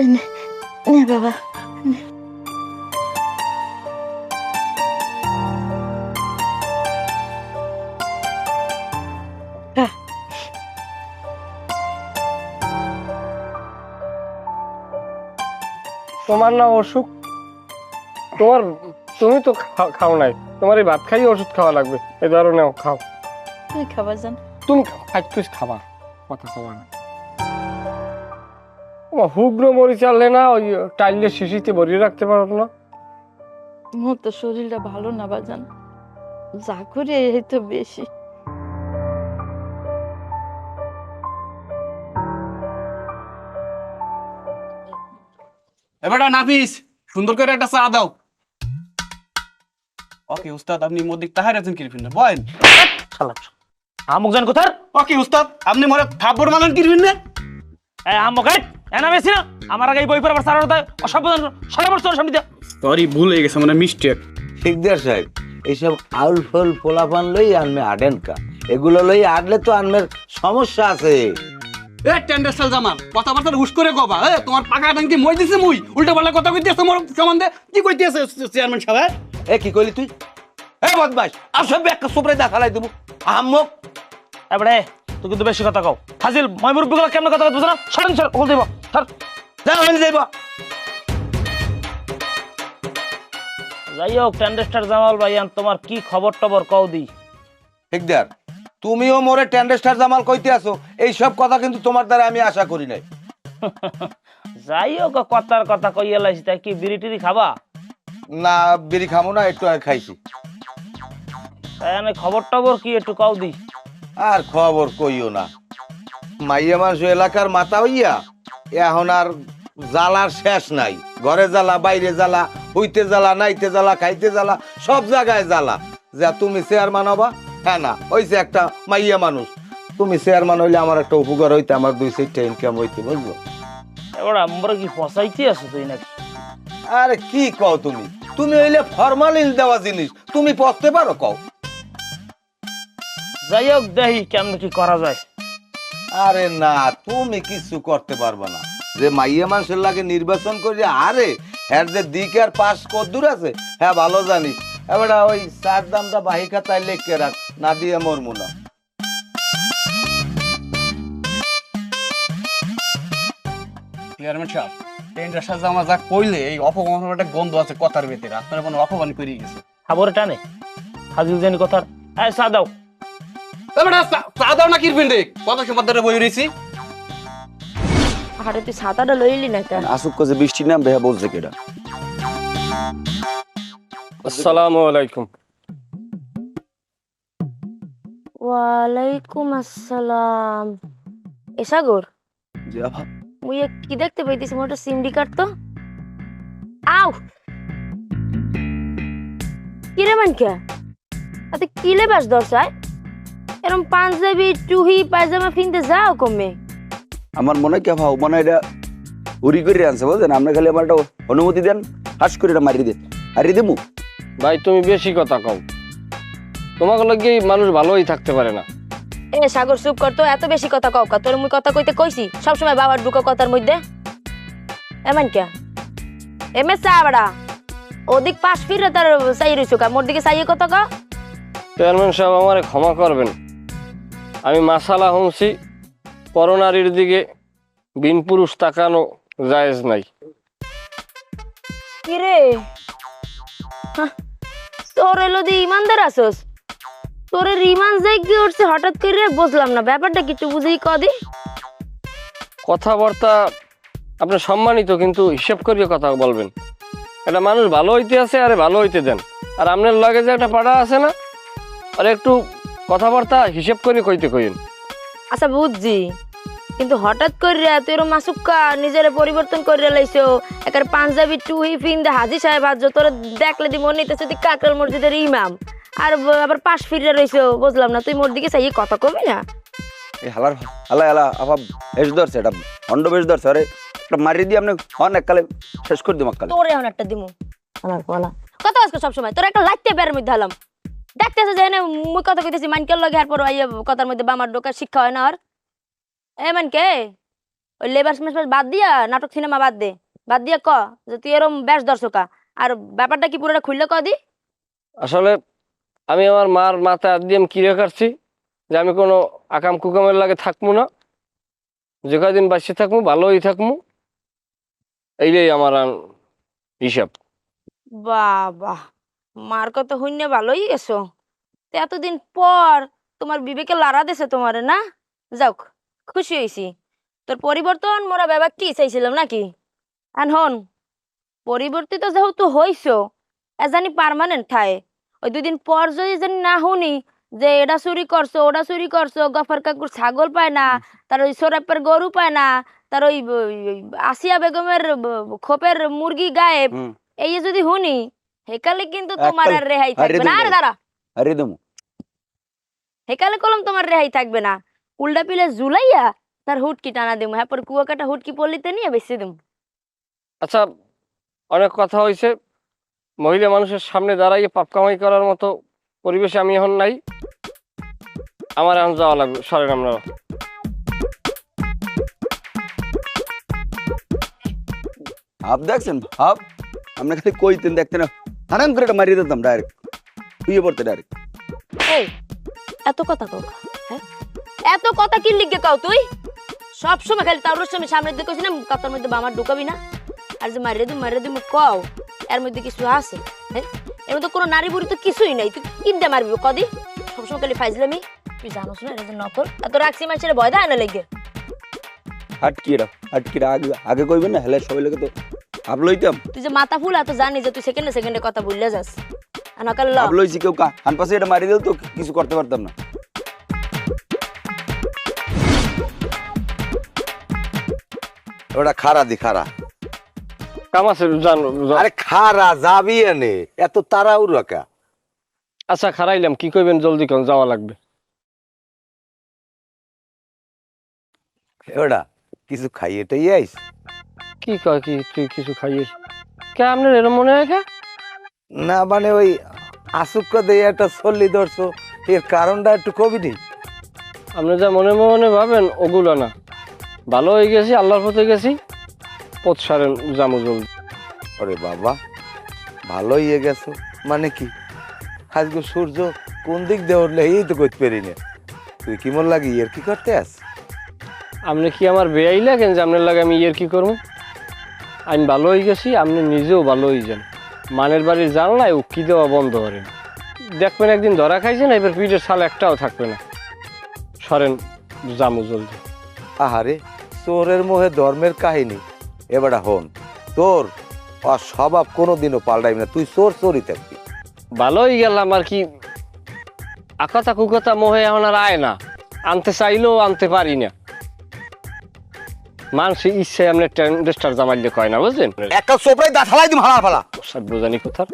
Speaker 7: এই নে নে বাবা নে।
Speaker 1: তোমার না অসুখ, তুমি তো খাও নাই, তোমার এই ভাত খাই ওষুধ খাওয়া লাগবে। এই ধরো নাও, খাও।
Speaker 7: তুই খাবার জান।
Speaker 1: তুমি তুই খাবা, কথা খাবা না। হুগ্র মরি চাললে না ওই টাইলের শিশিতে ভরিয়ে রাখতে পারো না?
Speaker 7: মোর তো শরীরটা ভালো না বাজান, যা করে এই তো বেশি।
Speaker 6: এবারটা নাফিস, সুন্দর করে একটা চা দাও। ওকে উস্তাদ, আপনি মধ্যে তাহার আছেন কিরফিন না বলেন।
Speaker 5: আমুক জান কোথার?
Speaker 6: ওকে উস্তাদ, আপনি মরে থাপ্পড় মারেন কিরফিন না।
Speaker 5: আমুক এনা বেশি না আমার আগে এই বই পড়াবার সারা অসাবধান সারা বছর সামনে দিয়া।
Speaker 6: সরি, ভুল হয়ে গেছে, মানে মিস্টেক।
Speaker 2: শিকদার সাহেব, এইসব আউল ফল পোলাপান লই আনমে আডেন কা, এগুলো লই আডলে তো আনমের সমস্যা আছে।
Speaker 6: এ টেন্ডারসাল জামান, কথাবার্তা হুশ করে কবা। এ তোমার পাকা টাঙ্কি মই দিছে, মুই উল্টা পাল্টা কথা কইতেছ মোর সম্বন্ধে। কি কইতেছ চেয়ারম্যান সাহেব?
Speaker 2: এ কি কইলি তুই? এ বদমাশ, আসব একটা সুপরে দেখালাই দেব আহমক।
Speaker 5: এবারে তুই কিন্তু বেশি কথা কও। ফাজিল মই মুরব্বিগুলো কেমন কথা বুঝছ না? সরেন সর বল দেব সর
Speaker 2: যা হইলে যাইবা।
Speaker 5: যাই হোক টেন্ডেস্টার জামাল ভাইয়ান, তোমার কি খবর টবর কও দি।
Speaker 2: শিকদার, তুমিও মোরে টেন্ডেস্টার জামাল কইতে আসো, এই সব কথা কিন্তু তোমার দ্বারা আমি আশা করি নাই।
Speaker 5: যাই হোক কথার কথা কইয়া লাইছি, তাই কি বিড়ি টিড়ি খাবা?
Speaker 2: না, বিড়ি খামো না, একটু আগে খাইছি।
Speaker 5: তাই আমি খবর টবর কি একটু কও দি।
Speaker 2: আর খবর কইও না, মাইয়া মানুষ এলাকার মাথা হইয়া এখন আর জ্বালার শেষ নাই। ঘরে জ্বালা, বাইরে জ্বালা, হইতে জ্বালা, নাইতে জ্বালা, খাইতে জ্বালা, সব জায়গায় জ্বালা। যা তুমি চেয়ারম্যান হবা, হ্যাঁ না হইছে একটা মাইয়া মানুষ, তুমি চেয়ারম্যান হইলে আমার একটা উপকার হইতে, আমার 2-4টা ইনকাম হইতে, বুঝলো?
Speaker 5: এবার আমরা কি ফসাইতে আছো তুই নাকি?
Speaker 2: আরে কি কও তুমি? তুমি হইলে ফরমালিন দেওয়া জিনিস, তুমি পড়তে পারো কও?
Speaker 5: যাই হোক দেখি কেমন কি করা যায়।
Speaker 2: আরে না, তুমি কিছু করতে পারবে না। যে মাইয়া মানুষের লাগে নির্বাচন করি, আরে হ্যার যে দিক আর পাশ কদ্দূর আছে হ্যাঁ ভালো জানি। এবার ওই চার দামটা বাহিকা তাই লেখকে রাখ, না দিয়ে মরমু না।
Speaker 6: চেয়ারম্যান সাহেব, টেন্ডারসাল জামা যা কইলে এই অপমানের একটা গন্ধ আছে কথার ভিতরে। আপনারা কোনো অপমান করে গেছে।
Speaker 5: খাবরে টানে হাজির জানি কথার। এই চা দাও।
Speaker 6: এবারটা চা দাও না কিরফিন রে, কত সময় ধরে বই রইছি।
Speaker 4: আরে তুই ছাতাটা লইলি না কেন?
Speaker 3: আসুক কাজে বৃষ্টি নাম বেহা বলছে কেডা।
Speaker 1: আসসালামু আলাইকুম।
Speaker 4: ওয়ালাইকুম আসসালাম। এ সাগর,
Speaker 3: জি আপা।
Speaker 4: মুই কি দেখতে পাইতেছি? মোটা সিমডি কার্ড তো। আউ কিরে মানকা, আতে কি লেবাস দরসায়? এরম পাঞ্জাবি টুহি পায়জামা ফিনতে যাও কমে?
Speaker 3: আমার মনে হয় কি আপা, মনে হয় এটা উড়ি করে আনছে বুঝলেন। আপনি খালি আমার একটা অনুমতি দেন, হাস করে এটা মারি দেন, হারিয়ে দেবো।
Speaker 1: ভাই তুমি বেশি কথা কও, তোমাকে লাগে মানুষ ভালোই থাকতে পারে না।
Speaker 4: এ সাগর চুপ কর তো, এত বেশি কথা কও কা? তোর মুই কথা কইতে কইছি সবসময় বাবার ঢুকো কথার মধ্যে। এমন কে এমএ চা বড়া ওদিক পাশ ফিরে তার চাই রইছো কা? মোর দিকে চাইয়ে কথা কা?
Speaker 1: চেয়ারম্যান সাহেব আমারে ক্ষমা করবেন, আমি মাসালা হুমছি, পরনারীর দিকে বিন পুরুষ তাকানো জায়েজ নাই।
Speaker 4: কিরে তোর এলো দি ইমানদার আসোস? তোর রিমান যাই কি উঠছে হঠাৎ করে, বুঝলাম না ব্যাপারটা কিছু বুঝেই কদি।
Speaker 1: কথাবার্তা আপনি সম্মানিত, কিন্তু হিসেব করিয়ে কথা বলবেন। একটা মানুষ ভালো হইতে আছে, আরে ভালো হইতে দেন। আর আপনার লাগে যে একটা পাড়া আছে না, আর একটু কথাবার্তা হিসেব করে কইতে কইন।
Speaker 4: আচ্ছা বুঝছি, কিন্তু হঠাৎ করে তুই এরম মাসুক্কা নিজের পরিবর্তন করে লাইছো। একার পাঞ্জাবি টুহি ফিন্দে হাজি সাহেব আজ তোর দেখলে দি মনে হইতেছে তুই কাকরাল মসজিদের ইমাম, আর আবার পাশ ফিরে রইছো। বুঝলাম না, তুই মোর দিকে চাইয়ে কথা কবি না?
Speaker 3: এই হালার হালা হালা আপা বেশ ধরছে, এটা হন্ড বেশ ধরছে। আরে একটা মারি দিয়ে আপনি হন এককালে শেষ করে দিম এককালে।
Speaker 4: তোর এখন একটা দিমু আমার বলা কথা আজকে সবসময় তোর একটা লাগতে বের মধ্যে হলাম। দেখতেছে যে মুই কথা কইতেছি মানকেল লগে আর পর কথার মধ্যে বামার ডোকা শিক্ষা হয় না। আর এমন কে ওই লেবার মেসবাস বাদ দিয়া নাটক সিনেমা বাদ দিয়া ক যে তুই এরম বেশ দর্শকা আর ব্যাপারটা কি পুরোটা খুললে ক দি।
Speaker 1: আসলে আমি আমার মার মাথায় হাত দিয়ে আমি কিরে কাটছি যে আমি কোনো আকাম কুকামের লাগে থাকবো না, যে কদিন বাঁচিয়ে থাকবো ভালোই থাকবো, এইটাই আমার হিসাব।
Speaker 4: বাবা, মার কথা হইনে ভালোই গেছো। তো এতদিন পর তোমার বিবেকে লাড়া দিছে তোমারে না? যাক, খুশি হয়েছি। তোর পরিবর্তন মোরা ব্যাপারটি চাইছিলাম নাকি? আর হন, পরিবর্তিত যেহেতু হইছো এজানি পার্মানেন্ট ঠায়, ওই 2 দিন পর যদি জানি না শুনি যে এটা চুরি করছো ওটা চুরি করছো, গফর কাকুর ছাগল পায় না, তার ওই সোরাপের গরু পায় না, তার ওই আসিয়া বেগমের খোপের মুরগি গায়েব,
Speaker 3: হুম।
Speaker 4: এই যদি শুনি হেকালে কিন্তু তোমার আর রেহাই
Speaker 3: আরে
Speaker 4: থাকবে না। আরে
Speaker 3: দম
Speaker 4: দাঁড়া,
Speaker 3: আরে দম
Speaker 4: হেকালে কলম তোমার রেহাই থাকবে না। উল্টা পিলে জুলাইয়া তার হুটকি টানা দেবো, হ্যাঁ পরে কুয়াকাটা হুটকি পল্লিতে নিয়ে বেশি দেবো।
Speaker 1: আচ্ছা, অনেক কথা হয়েছে, মহিলা মানুষের সামনে দাঁড়াইয়ে পাপ কামাই করার মতো পরিবেশে আমি এখন নাই। আমার এখন যাওয়া লাগবে, সরেন আমরা।
Speaker 3: ভাব দেখছেন ভাব, আমরা খালি কইতেন দেখতেন না, হারাম করে এটা মারিয়ে দিতাম ডাইরেক্ট, শুয়ে পড়তে ডাইরেক্ট।
Speaker 4: এই এত কথা কও কা? হ্যাঁ এত কথা কি লিখে কাও তুই? সব সময় খালি তার সামনে দিকে কইছিস না কথার মধ্যে বামার ঢুকাবি না। আর যে মারিয়ে দিমু কও, এর মধ্যে কিছু আছে? হ্যাঁ এর মধ্যে কোনো নারী বুড়ি তো কিছুই নাই, তুই কিনতে মারবি কদি? সবসময় খালি ফাইজলামি, তুই জানোস না এটা যে নকল। এত রাখছি মানুষের ভয় দেয় না লেগে।
Speaker 3: আটকিরা আগে আগে কইবেন না, হেলে সবাই লোকে তো ভাব লইতাম।
Speaker 4: তুই যে মাথা ফুলা তো জানি যে তুই সেকেন্ডে কথা বললে যাস। আর নকাল ল
Speaker 3: ভাব লইছি কেউ কান পাশে এটা মারিয়ে দিল তো কিছু করতে পারতাম না।
Speaker 2: ওটা খারা দি খারা।
Speaker 1: কাম আছে, জানো।
Speaker 2: আরে খারা যাবি এনে, এত তাড়াহুড়ো কা?
Speaker 1: আচ্ছা খারাইলাম, কি কইবেন জলদি কোন, যাওয়া লাগবে।
Speaker 2: ওটা কিছু খাইয়ে টাইয়ে আইস?
Speaker 1: কি কয় কি তুই কিছু খাইয়েছ? কে আপনার এরম মনে হয় কে?
Speaker 2: না মানে ওই আসুক্য দিয়ে একটা চল্লি ধরছো, এর কারণটা একটু কবি নি?
Speaker 1: আপনি যা মনে মনে ভাবেন ওগুলো না, ভালো হয়ে গেছি, আল্লাহর পথে গেছি, পথ সারেন জামু জলদি।
Speaker 2: ওরে বাবা, ভালো হয়ে গেছো মানে কি? আজকে সূর্য কোন দিক দিয়ে উঠলে এই তো করতে পারি না। তুই কি মন লাগি এর কি করতে আস?
Speaker 1: আপনি কি আমার বেয়াই লাগেন যে আপনার লাগে আমি ইয়ের কি করবো? আমি ভালো হয়ে গেছি, আপনি নিজেও ভালো হয়ে যান। মানের বাড়ির জানলায় উকি দেওয়া বন্ধ করেন, দেখবেন একদিন ধরা খাইছেন, এবার পিঠের ছাল একটাও থাকবে না। সরেন জামু জলদি।
Speaker 2: আহারে, চোরের মোহে ধর্মের কাহিনী। এবারে হন, তোর স্বভাব কোনোদিনও পাল্টাইবি না, তুই চোর চোরই থাকবি।
Speaker 1: ভালো হয়ে গেলাম আর কি, আকথা কুকথা মোহে এখন আর আয় না, আনতে চাইলেও আনতে পারি না। মানুষ ইচ্ছে আপনি টেন্ডেস্টার জামাইলে কয় না, বুঝলেন?
Speaker 2: একটা চোপড়াই দা ফালাই দিম হালার ফালা।
Speaker 1: সব বোঝানি কোথার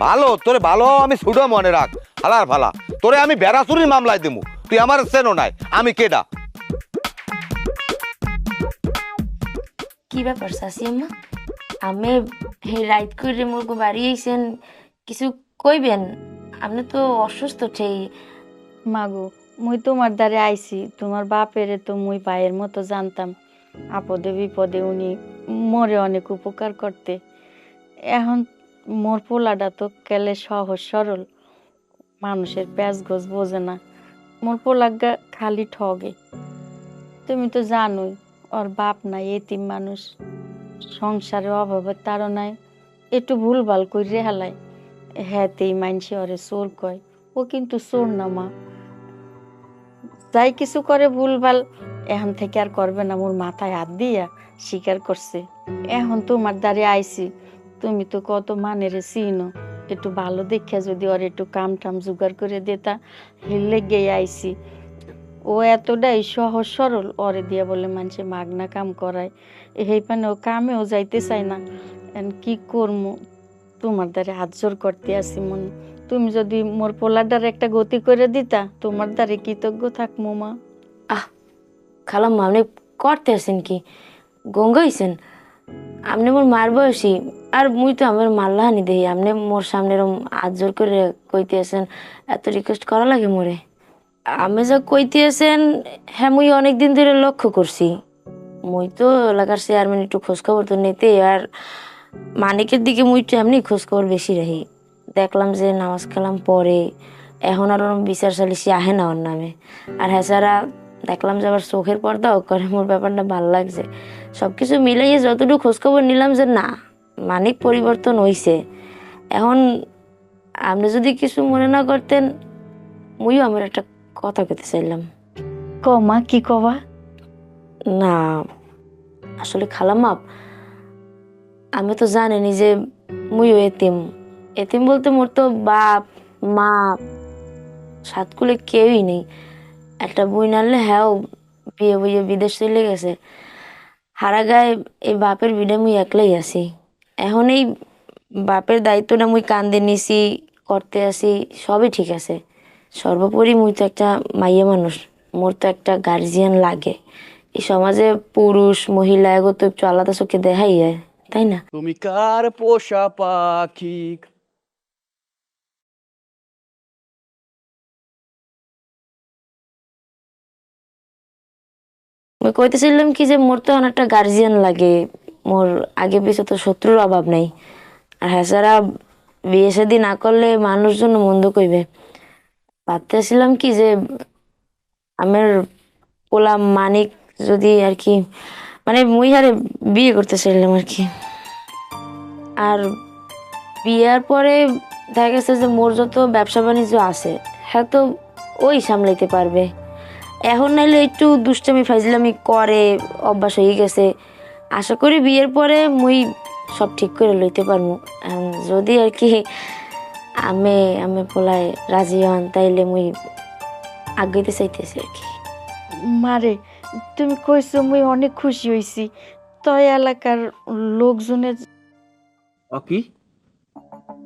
Speaker 2: ভালো তোরে ভালো আমি ছুটো মনে রাখ, হালার ফালা তোরে আমি বেড়াচুরির মামলায় দিমু। তুই আমার চেনো নাই, আমি কেডা?
Speaker 4: কি ব্যাপার চাচি আম্মা, আমি রাইট করে মোর বাড়ি আইছেন, কিছু কইবেন? আপনি তো অসুস্থ ঠেই।
Speaker 7: মাগো, মুই তোমার দ্বারে আইছি, তোমার বাপেরে তো মুই ভাইয়ের মতো জানতাম। আপদে বিপদে উনি মোরে অনেক উপকার করতে। এখন মোর পোলাটা তো কেলে সহজ সরল, মানুষের প্যাঁচ গোছ বোঝে না। মোর পোলাগা খালি ঠগে। তুমি তো জানোই ওর বাপ নাই, এতিম মানুষ, সংসারের অভাবের তাড়নায় একটু ভুলভাল করে হেলায়, হ্যাঁতেই মানসে ওরে চোর কয়। ও কিন্তু চোর না মা, যাই কিছু করে ভুলভাল এখন থেকে আর করবে না। মোর মাথায় হাত দিয়া স্বীকার করছে। এখন তোমার দ্বারে আইছি, তুমি তো কত মানেরে চিনো, একটু ভালো দেখে যদি ওর একটু কাম টাম জোগাড় করে দিতা, হেলে গিয়ে আইছি। ও এতটাই সহজ সরল, ওরে দিয়া বলে মানুষে মাগনা কাম করায়, এই পানে ও কামেও যাইতে চায় না। কি করবো, তোমার দ্বারে হাত জোর করতে আসি মনে। তুমি যদি মোর পোলাটার একটা গতি করে দিতা, তোমার দ্বারে কৃতজ্ঞ থাকবো মা।
Speaker 4: খালাম আপনি করতে আছেন কি? গঙ্গা হইছেন? আপনি মোর মার বয়সী, আর মুই তো আমার মাল্লাহানি দেই, আপনি মোর সামনে এরকম হাত জোর করে কইতে আছেন, এত রিকোয়েস্ট করা লাগে মোরে? আমি যা কইতে আছেন হ্যাঁ মুই অনেকদিন ধরে লক্ষ্য করছি, মুই তো এলাকার চেয়ারম্যান, একটু খোঁজ খবর তো নিতে, আর মানিকের দিকে মুই একটু এমনি খোঁজ খবর বেশি রাখি। দেখলাম যে নামাজ কালাম পরে, এখন আর ওরম বিচার সালিশি আহে না ওর নামে। আর হ্যাঁ ছাড়া দেখলাম যে আবার চোখের পর্দাও করে, মোর ব্যাপারটা ভাল লাগছে। সবকিছু মিলাইয়ে যতটুকু খোঁজ খবর নিলাম যে না, মানিক পরিবর্তন হইছে। এখন আপনি যদি কিছু মনে না করতেন, মুইও আমার একটা কথা কইতে চাইলাম।
Speaker 7: ক মা, কি কবা?
Speaker 4: না আসলে খালাম্মা, আমি তো জানেনি যে মুইও এতিম। এতিম বলতে মোর তো বাপ মা সাতকুলে কেউই নেই। একটা বই নাড়লে হ্যাঁ বিয়ে বইয়ে বিদেশ চলে গেছে। হারা গায়ে এই বাপের বিডে মুই একলাই আছি। এখন এই বাপের দায়িত্বটা মুই কান্দে নিছি, করতে আসি, সবই ঠিক আছে। সর্বোপরি মুই তো একটা মাইয়া মানুষ, মোর তো একটা গার্জিয়ান লাগে। এই সমাজে পুরুষ মহিলা এগো তো একটু আলাদা চোখে দেখাই যায়, তাই না?
Speaker 6: তুমি কার পোষা পাখি?
Speaker 4: মুই কইতেছিলাম কি যে মোর তো এখন একটা গার্জিয়ান লাগে। মোর আগে পিছে তো শত্রুর অভাব নাই। আর হ্যাঁ ছাড়া বিয়ে শাদী না করলে মানুষজন মন্দ কইবে। ভাবতেছিলাম কি যে আমার পোলা মানিক যদি আর কি, মানে মুই হারে বিয়ে করতে চাইলাম আর কি। আর বিয়ার পরে দেখা গেছে যে মোর যত ব্যবসা বাণিজ্য আছে হ্যাঁ তো ওই সামলাইতে পারবে। এখন নাইলে একটু দুষ্টামি ফাইজলামি করে, অভ্যাস হয়ে গেছে। আশা করি বিয়ের পরে মুই সব ঠিক করে লইতে পারবো। যদি আর কি আমি আমি পোলায় রাজি হন, তাইলে মুই আগাইতে চাইতেছি আর কি।
Speaker 7: মারে, তুমি কইছো মুই অনেক খুশি হইছি। তয় এলাকার লোকজনের
Speaker 6: ও কি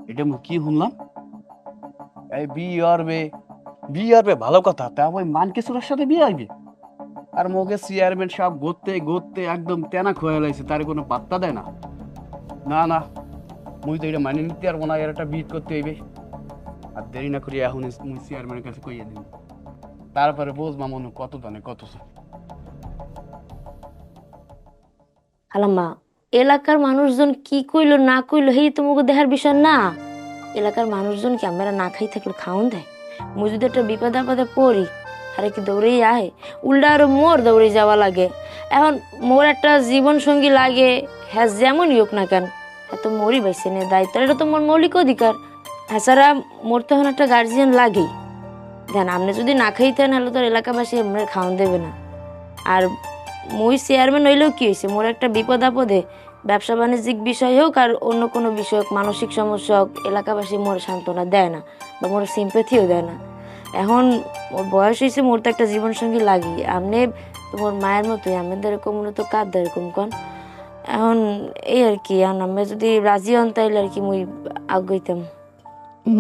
Speaker 6: এটা মু কি শুনলাম? এই বিয়ে আরবে ভালো কথা, তা ওই মানকেশ্বরের সাথে বিয়ে আইবে? আর মোকে চেয়ারম্যান সাহেব ঘুরতে ঘুরতে একদম তেনা খোয়া লাইছে, তার কোনো পাত্তা দেয় না। না না, মুই তো এটা মানি নিতে পারবো না, এর একটা বিট করতে হইবে। আর দেরি না করি এখন মুই চেয়ারম্যানের কাছে কইয়া দিব, তারপরে বুঝবা মনে কত জানে কত।
Speaker 4: খালাম্মা, এলাকার মানুষজন কি কইলো না কইলো হেই তোমাকে দেখার বিষয় না। এলাকার মানুষজন কি আমরা না খাই থাকলে খাওন দেয়? মুই যদি একটা বিপদ আপদে পড়ি, আরে কি দৌড়েই আহে? উল্টা আরো মোর দৌড়ে যাওয়া লাগে। এখন মোর একটা জীবন সঙ্গী লাগে, হ্যাঁ যেমনই হোক না কেন, হ্যাঁ তো মোরই বাইসে নিয়ে দায়িত্ব, এটা তো মোর মৌলিক অধিকার। এছাড়া মোর তো এখন একটা গার্জিয়ান লাগেই। দেন আপনি যদি না খাইতেন হলে তো এলাকাবাসী আমরা খাওয়ান দেবে না। আর মুই চেয়ারম্যান হইলেও কি হয়েছে, মোর একটা বিপদ আপদে ব্যবসা বাণিজ্যিক বিষয় হোক আর অন্য কোনো বিষয় হোক, মানসিক সমস্যা হোক, এলাকাবাসী মোর সান্ত্বনা দেয় না বা মোর সিম্পেথিও দেয় না। এখন মোর বয়স হয়েছে, মোর তো একটা জীবনসঙ্গী লাগি। আপনি তোমার মায়ের মতোই, আমাদের এরকম তো কাঁদ এরকম কন। এখন এই আর কি, এখন আমি যদি রাজি হন তাইলে আর কি মুই আগাইতাম।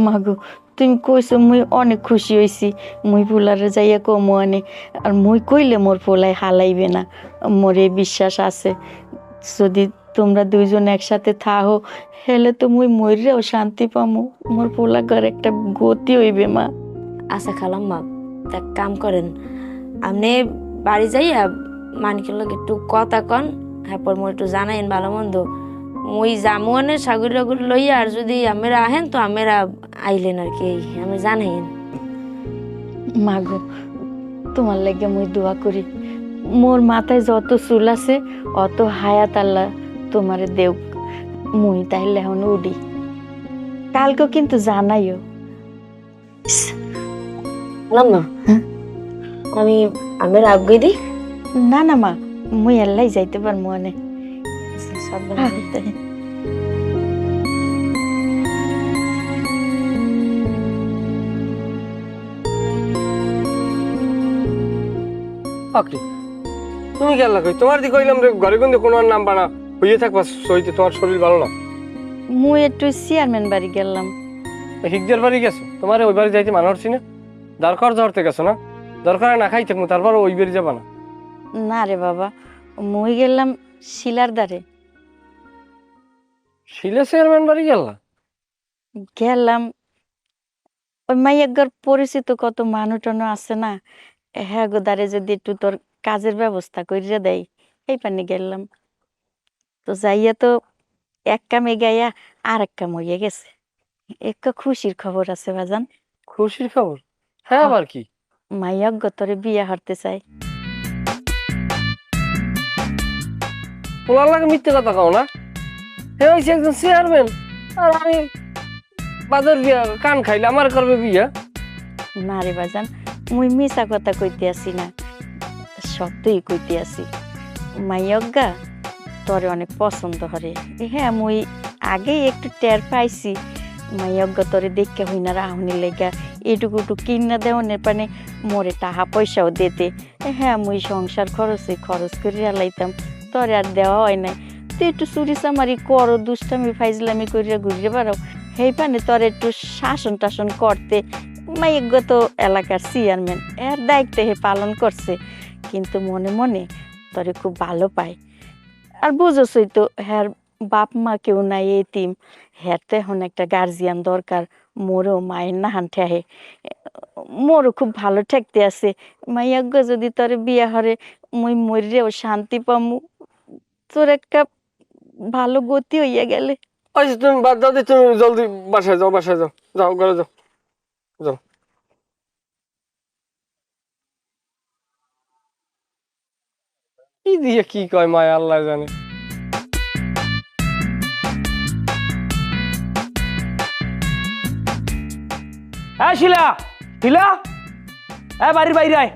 Speaker 7: মাগো, তুমি কইছো মুই অনেক খুশি হইছি। মুই পোলারে যাইয়া কমো আনে, আর মুই কইলে মোর পোলাই হালাইবে না, মোর এই বিশ্বাস আছে। যদি তোমরা দুইজন একসাথে থাকো হেলে তো মুই মইরেও শান্তি পামু, মোর পোলা ঘর একটা গতি হইবে মা।
Speaker 4: আচ্ছা খালাম্মা, তা কাম করেন, আপনি বাড়ি যাইয়া মানিকের লগে একটু কথা কন, হ্যাঁ পর মোর একটু জানাইন ভালো মন্দ। মুই জামুয়ানে সাগর টাগুর লইয়া, আর যদি আমরা আহেন তো আমরা আইলেন আর কি, আমি জানাইন।
Speaker 7: মাগো, তোমার লাগে মুই দোয়া করি, মোর মাথায় যত চুল আছে অত হায়াত আল্লাহ তোমারে দেও। মুই তাইলে এখন উডি, কালকে কিন্তু জানাইও।
Speaker 4: খালাম্মা, আমি আমি আগাই দিই।
Speaker 7: না না মা, মুই এল্লাই যাইতে পারমু অনেক।
Speaker 1: আকরি, তুমি গেল কই? তোমার দি কইলাম রে ঘরে কিন্তু কোনো নাম বানা হইয়ে থাকবা, সইতে তোমার শরীর ভালো না।
Speaker 7: মুই একটু চেয়ারম্যান বাড়ি গেলাম।
Speaker 1: হিকদের বাড়ি গেছো? তোমার ওই বাড়ি যাইতে মানা হচ্ছি না? দরকার ধরতে গেছো না? দরকার না খাই থাকবো, তারপর ওই বাড়ি যাবা না?
Speaker 7: না রে বাবা, মুই গেলাম শিলার দ্বারে।
Speaker 1: শিলে চেয়ারম্যান বাড়ি গেলা?
Speaker 7: গেলাম, ওই মাইয়ার পরিচিত কত মানুষ টানো আছে না, হ্যাঁ গো দ্বারে যদি একটু তোর কাজের ব্যবস্থা করিয়া দেয় এই পানি গেলাম। তো যাইয়া তো এক কামে গাইয়া আর এক কাম হইয়া গেছে। একটা খুশির খবর আছে বাজান।
Speaker 1: খুশির খবর? হ্যাঁ, আবার কি?
Speaker 7: মাইয়জ্ঞ তোরে বিয়া হারতে চাই।
Speaker 1: ওনার লাগে মিথ্যে কথা কও না। হে হইছে একজন চেয়ারম্যান, আর আমি বাজার বিয়া কান খাইলে আমার করবে বিয়া?
Speaker 7: না রে বাজান, মুই মিছা কথা কইতে আসি না, সত্যই কইতে আসি। মাইয়জ্ঞা তোরে অনেক পছন্দ হরে। হ্যাঁ, মুই আগেই একটু টের পাইছি মাইয়জ্ঞ তোরে দেখে হই না রাহুনি লেগা এটুকু কিনা দেওয়ানের পানে মোরে টাকা পয়সাও দিতে। হ্যাঁ, মুই সংসার খরচ করিয়া লাইতাম, তোরে আর দেওয়া হয় নাই। তুই একটু চুরি চামারি করো, দুষ্টামি ফাইজলামি করিয়া ঘুরিয়ে বেড়াও, সেই পানে তোর একটু শাসন টাসন করতে। মাইয়জ্ঞ তো এলাকার চেয়ারম্যান, এর দায়িত্ব হে পালন করছে, কিন্তু মনে মনে তোরে খুব ভালো পায়। আর বুঝোসই তো, হ্যার বাপ মা কেউ নাই, এতিম। হ্যার তো এখন একটা গার্জিয়ান দরকার। মোরও মায়ের নাহান ঠেহে, মোরও খুব ভালো ঠেকতে আছে। মাইয়জ্ঞ যদি তোরে বিয়া হরে, মুই মরেও শান্তি পামু, তোর একটা ভালো গতি হইয়া গেলে।
Speaker 1: আচ্ছা, তুমি বাদ দাও, তুমি জলদি বাসায় যাও, বাসায় যাও, যাও ঘরে যাও, যাও। কি দিয়ে কি কয় মায় আল্লাহ জানে।
Speaker 5: হ্যাঁ শিলা, শিলা, হ্যাঁ বাড়ির বাইরে আয়।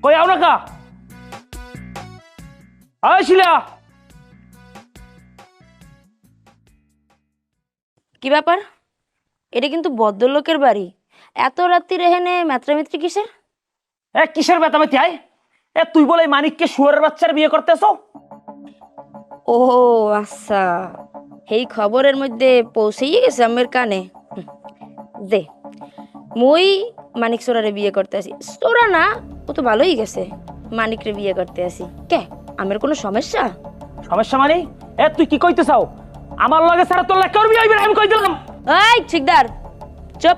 Speaker 5: কই আও না কা? হ্যাঁ শিলা।
Speaker 4: কি ব্যাপার? এটা কিন্তু ভদ্রলোকের বাড়ি, এত রাত্রি এখানে মেত্রামিত্রি কিসের?
Speaker 5: কিসের বেতামেতি আয়? তুই বলে এই মানিককে শুয়ারের বাচ্চার বিয়ে করতেছো?
Speaker 4: ও আচ্ছা, এই খবরের মধ্যে পৌঁছেই গেছে আমার কানে। দে, মুই মানিক সোরারে বিয়ে করতে আসি। সোরা না, ও তো ভালোই গেছে। মানিকরে বিয়ে করতে আসি কে? আমার কোনো সমস্যা?
Speaker 5: সমস্যা মানে? তুই কি কইতে চাও? আমার লগে ছাড়া তোর লাগে করবি আইবি না, আমি কই দিলাম।
Speaker 4: এই ঠিকদার, চুপ।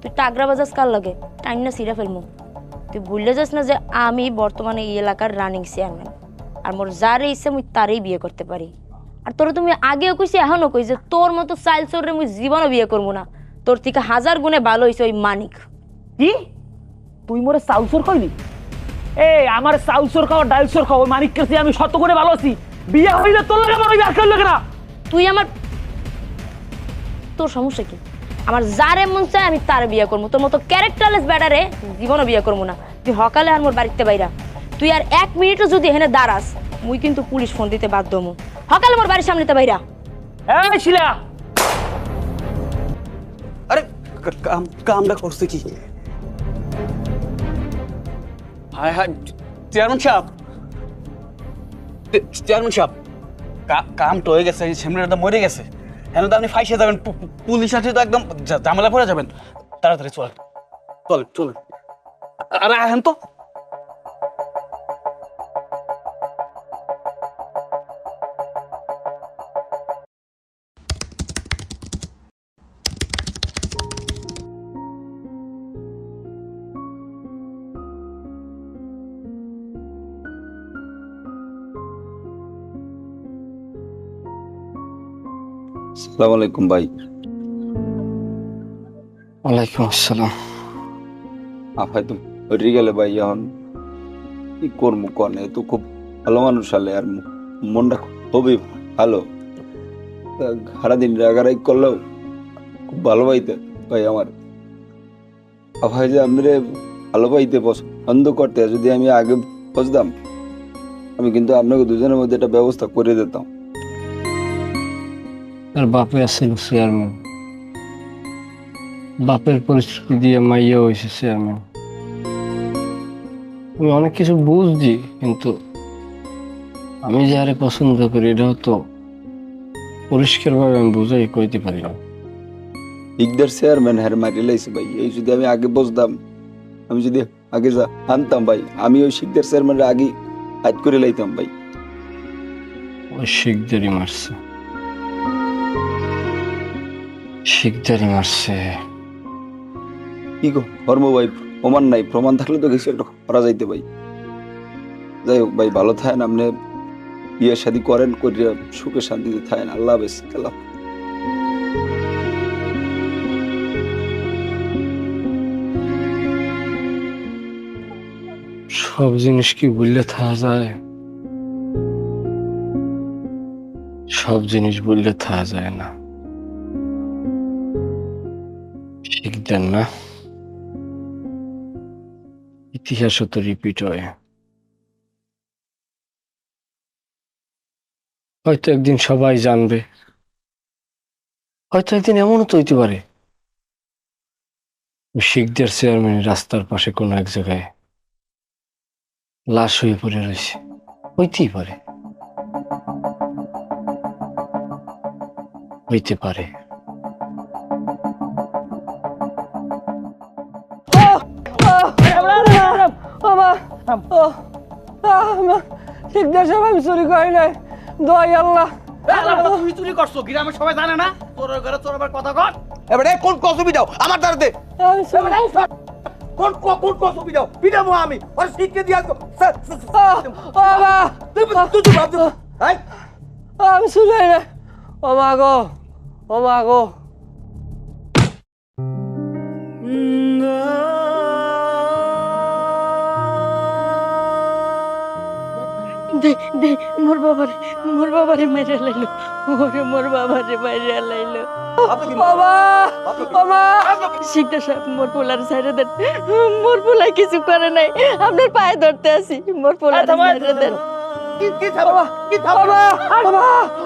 Speaker 4: তুই টাগরা বাজাস কার লাগে? টাইম না সিরা ফেলমু। তুই ভুলে যাস না যে আমি বর্তমানে এই এলাকার রানিং চেয়ারম্যান, আর মোর যারে ইচ্ছে মুই তারই বিয়ে করতে পারি। আর তোর তুমি আগেও কইছি, এখনো কই যে তোর মতো চাইল চোররে মুই জীবনও বিয়ে করবো না। তোর থেকে 1000 গুণে ভালো হইছে ওই মানিক।
Speaker 5: কি তুই মোরে চাউলসোর কইলি? আমার চাউলসোর খাওয়া ডাইলসোর খাওয়া ওই মানিককে চেয়ে আমি শত করে ভালো আছি। বিয়ে হইলে তোর লাগে আমার বিয়ে করল না।
Speaker 4: তুই আমার, তোর সমস্যা কি? আমার যারে মন চায় আমি তার বিয়ে করবো। তোর মতো ক্যারেক্টারলেস ব্যাটারে জীবনও বিয়ে করবো না। তুই হকালে আর মোর বাড়িতে বাইরা, তুই আর 1 মিনিটও যদি এখানে দাঁড়াস, মুই কিন্তু পুলিশ ফোন দিতে বাধ্য হমু। হকালে মোর বাড়ির সামনেতে বাইরা।
Speaker 5: এই শিলা,
Speaker 6: আরে কামটা করছে কি? হায় হায়, চেয়ারম্যান সাহেব, চেয়ারম্যান সাহেব, কামটা হয়ে গেছে, সেমরিটা মরে গেছে। এখন তো আপনি ফাইসে যাবেন, পুলিশ আছে তো একদম ঝামেলা পড়ে যাবেন। তাড়াতাড়ি চলেন, চলেন চলেন। আরে এখন তো
Speaker 3: আসসালামু আলাইকুম ভাই।
Speaker 1: ওয়ালাইকুম আসসালাম।
Speaker 3: আফাই তো হয়ে গেলে ভাই, এখন কি করবো কনে? তো খুব ভালো মানুষ আলে, আর মনটা খুবই ভালো। সারাদিন রাগারাগ করলেও খুব ভালো পাইতে ভাই আমার। আফাই যে আমি ভালো পাইতে পছন্দ করতে, যদি আমি আগে বুঝতাম, আমি কিন্তু আপনাকে দুজনের মধ্যে একটা ব্যবস্থা করে দিতাম।
Speaker 1: আর বাপে আছিল চেয়ারম্যান, বাপের পরিস্থিতি দিয়ে মাইয়া হয়েছে চেয়ারম্যান। আমি অনেক কিছু বুঝছি, কিন্তু আমি যারে পছন্দ করি এটাও তো পরিষ্কারভাবে আমি বুঝাই কইতে পারি না।
Speaker 3: ইকদার চেয়ারম্যান হ্যাঁ মারি লাইছে ভাই। এই যদি আমি আগে বুঝতাম, আমি যদি আগে আনতাম ভাই, আমি ওই শিকদার চেয়ারম্যান আগে হাত করে লাইতাম ভাই।
Speaker 1: ওই শিখদারি মারছে, শিখদারি মারছে।
Speaker 3: কি গো হর্ম ভাই, প্রমাণ নাই, প্রমাণ থাকলে তো কিছু একটা করা যাইতে ভাই। যাই হোক ভাই, ভালো থাকেন, আপনি বিয়ে শাদী করেন, করিয়া সুখে শান্তিতে থাকেন। আল্লাহ হাফেজ। আল্লাহ।
Speaker 1: সব জিনিস কি বললে থাকা যায়? সব জিনিস বললে থাকা যায় না। শিখতেন না, ইতিহাসও তো রিপিট হয়। হয়তো একদিন সবাই জানবে, হয়তো একদিন এমনও তো হইতে পারে শিখদের চেয়ারম্যান রাস্তার পাশে কোনো এক জায়গায় লাশ হয়ে পড়ে রয়েছে। হইতেই পারে, হইতে পারে। শিখদের সব আমি চুরি করি নাই, দোয়াই আল্লাহ।
Speaker 5: তুমি চুরি করছো, গ্রামে সবাই জানে না তোর ঘরে তোর আবার কথা কর।
Speaker 2: এবারে কোন কসবি দাও আমার দ্বারাতে,
Speaker 1: আমি চুরি-
Speaker 2: কোন কোন কসবি দাও পিটাবো আমি, আর শিখকে দিয়ে আসবো।
Speaker 1: বাবা, আমি চুরি করি নাই। ও মা গো, ও মা গো।
Speaker 7: দে দে মোর বাবারে মেরে লাইলো, মোর বাবারে মেরে লাইলো।
Speaker 1: বাবা, বাবা,
Speaker 7: শিকদার সাহেব, মোর পোলার ছাইরে দেন, মোর পোলাই কিছু করে নাই, আপনার পায়ে ধরতে আসি, মোর পোলার ছাইরে দেন।
Speaker 1: বাবা, বাবা, বাবা,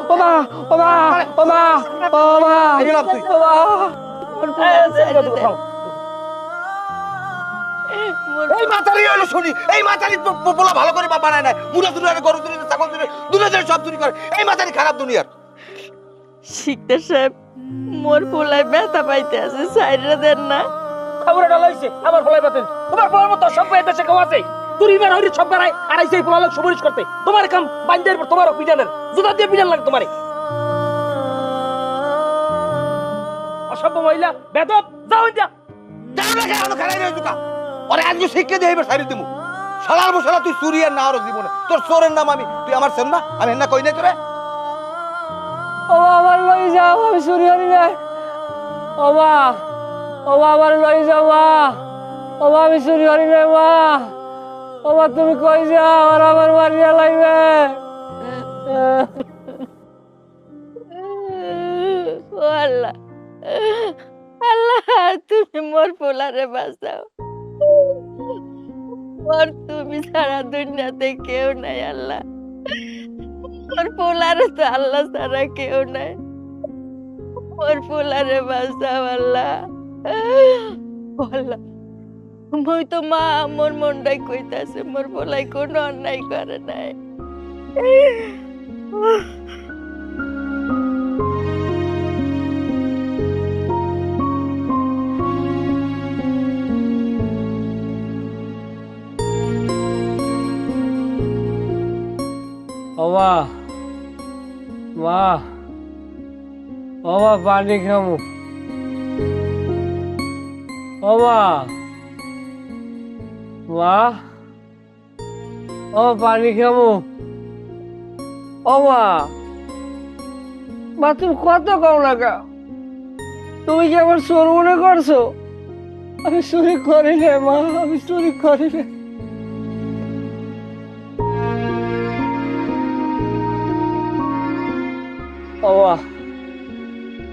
Speaker 1: বাবা, বাবা, বাবা, বাবা, বাবা।
Speaker 7: মোর পোলার ছাইরে দেন।
Speaker 2: এই মাতারি হলো শুনি, এই মাতারি পোলা ভালো করে বানায় না, মুড়া চুরি করে, গরু চুরি করে, ছাগল চুরি করে, দুনিয়া সব চুরি করে। এই মাতারি খারাপ দুনিয়ার।
Speaker 7: শিকদার সাহেব, মোর পোলায় ব্যথা পাইতে আছে, ছাইরে দেন না।
Speaker 5: খবর এটা লইছে আমার ফলাই পাতেন, তোমার ফলার মতো সব দেশে কেউ আছে? তুই বের হইরে সব বেড়াই আর আইসে ফলা লোক সুপারিশ করতে। তোমার কাম বান্দের পর তোমারও পিটানের, জুতা দিয়ে পিটান লাগে তোমারে। অসভ্য মহিলা, বেদব, যাও যা।
Speaker 2: যাও না কেন খারাই রে জুকা, ওরে আজকে শিখকে দিয়ে এবার সারি দিমু। শালার বসালা তুই চুরি আর না আরো জীবনে, তোর চোরের নাম আমি, তুই আমার চেন না, আমি না কই নাই তোরে।
Speaker 1: ও আমার লই যাও, আমি চুরি করি নাই। ও মা, ও মা, আমার লই যাও মা। ও মা, আমি চুরি করি নাই মা। ও মা, তুমি কই যাও, আর আমার মারিয়া লাগবে।
Speaker 7: ও আল্লাহ, আল্লাহ, তুমি মোর পোলারে বাঁচাও। মোর তুমি ছাড়া দুনিয়াতে কেউ নাই আল্লাহ। মোর পোলারে তো আল্লাহ ছাড়া কেউ নাই। মোর পোলারে বাঁচাও আল্লাহ। ও আল্লাহ, মই তো মা মোর মনটাই কইতাছে মোর পোলাই কোনো অন্যায় করে নাই।
Speaker 1: ও মা, মা, ও মা, পানি খামু। ও মা, মা, ও পানি খামু। ও মা, মা, তুমি কত কম লাগা? তুমি কি আমার চোর মনে করছো? আমি চুরি করি না মা, আমি চুরি করি না। ও মা,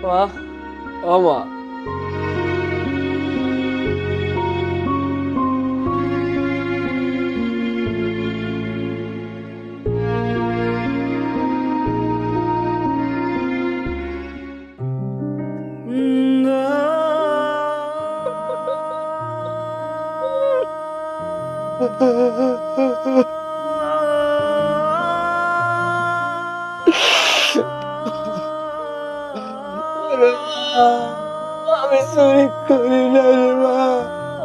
Speaker 1: মা, ও মা। আমি চুরি করি না রে মা,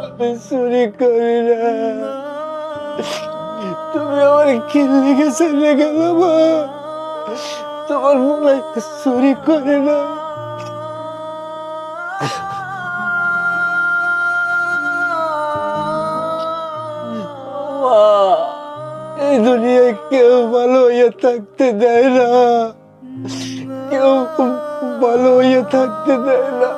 Speaker 1: আমি চুরি করি না। তুমি আমার কি লেগেছে লেগে মা, তোমার মনে হয় চুরি করে না। হইয়া থাকতে দেয় না, কেউ ভালো হইয়া থাকতে দেয় না।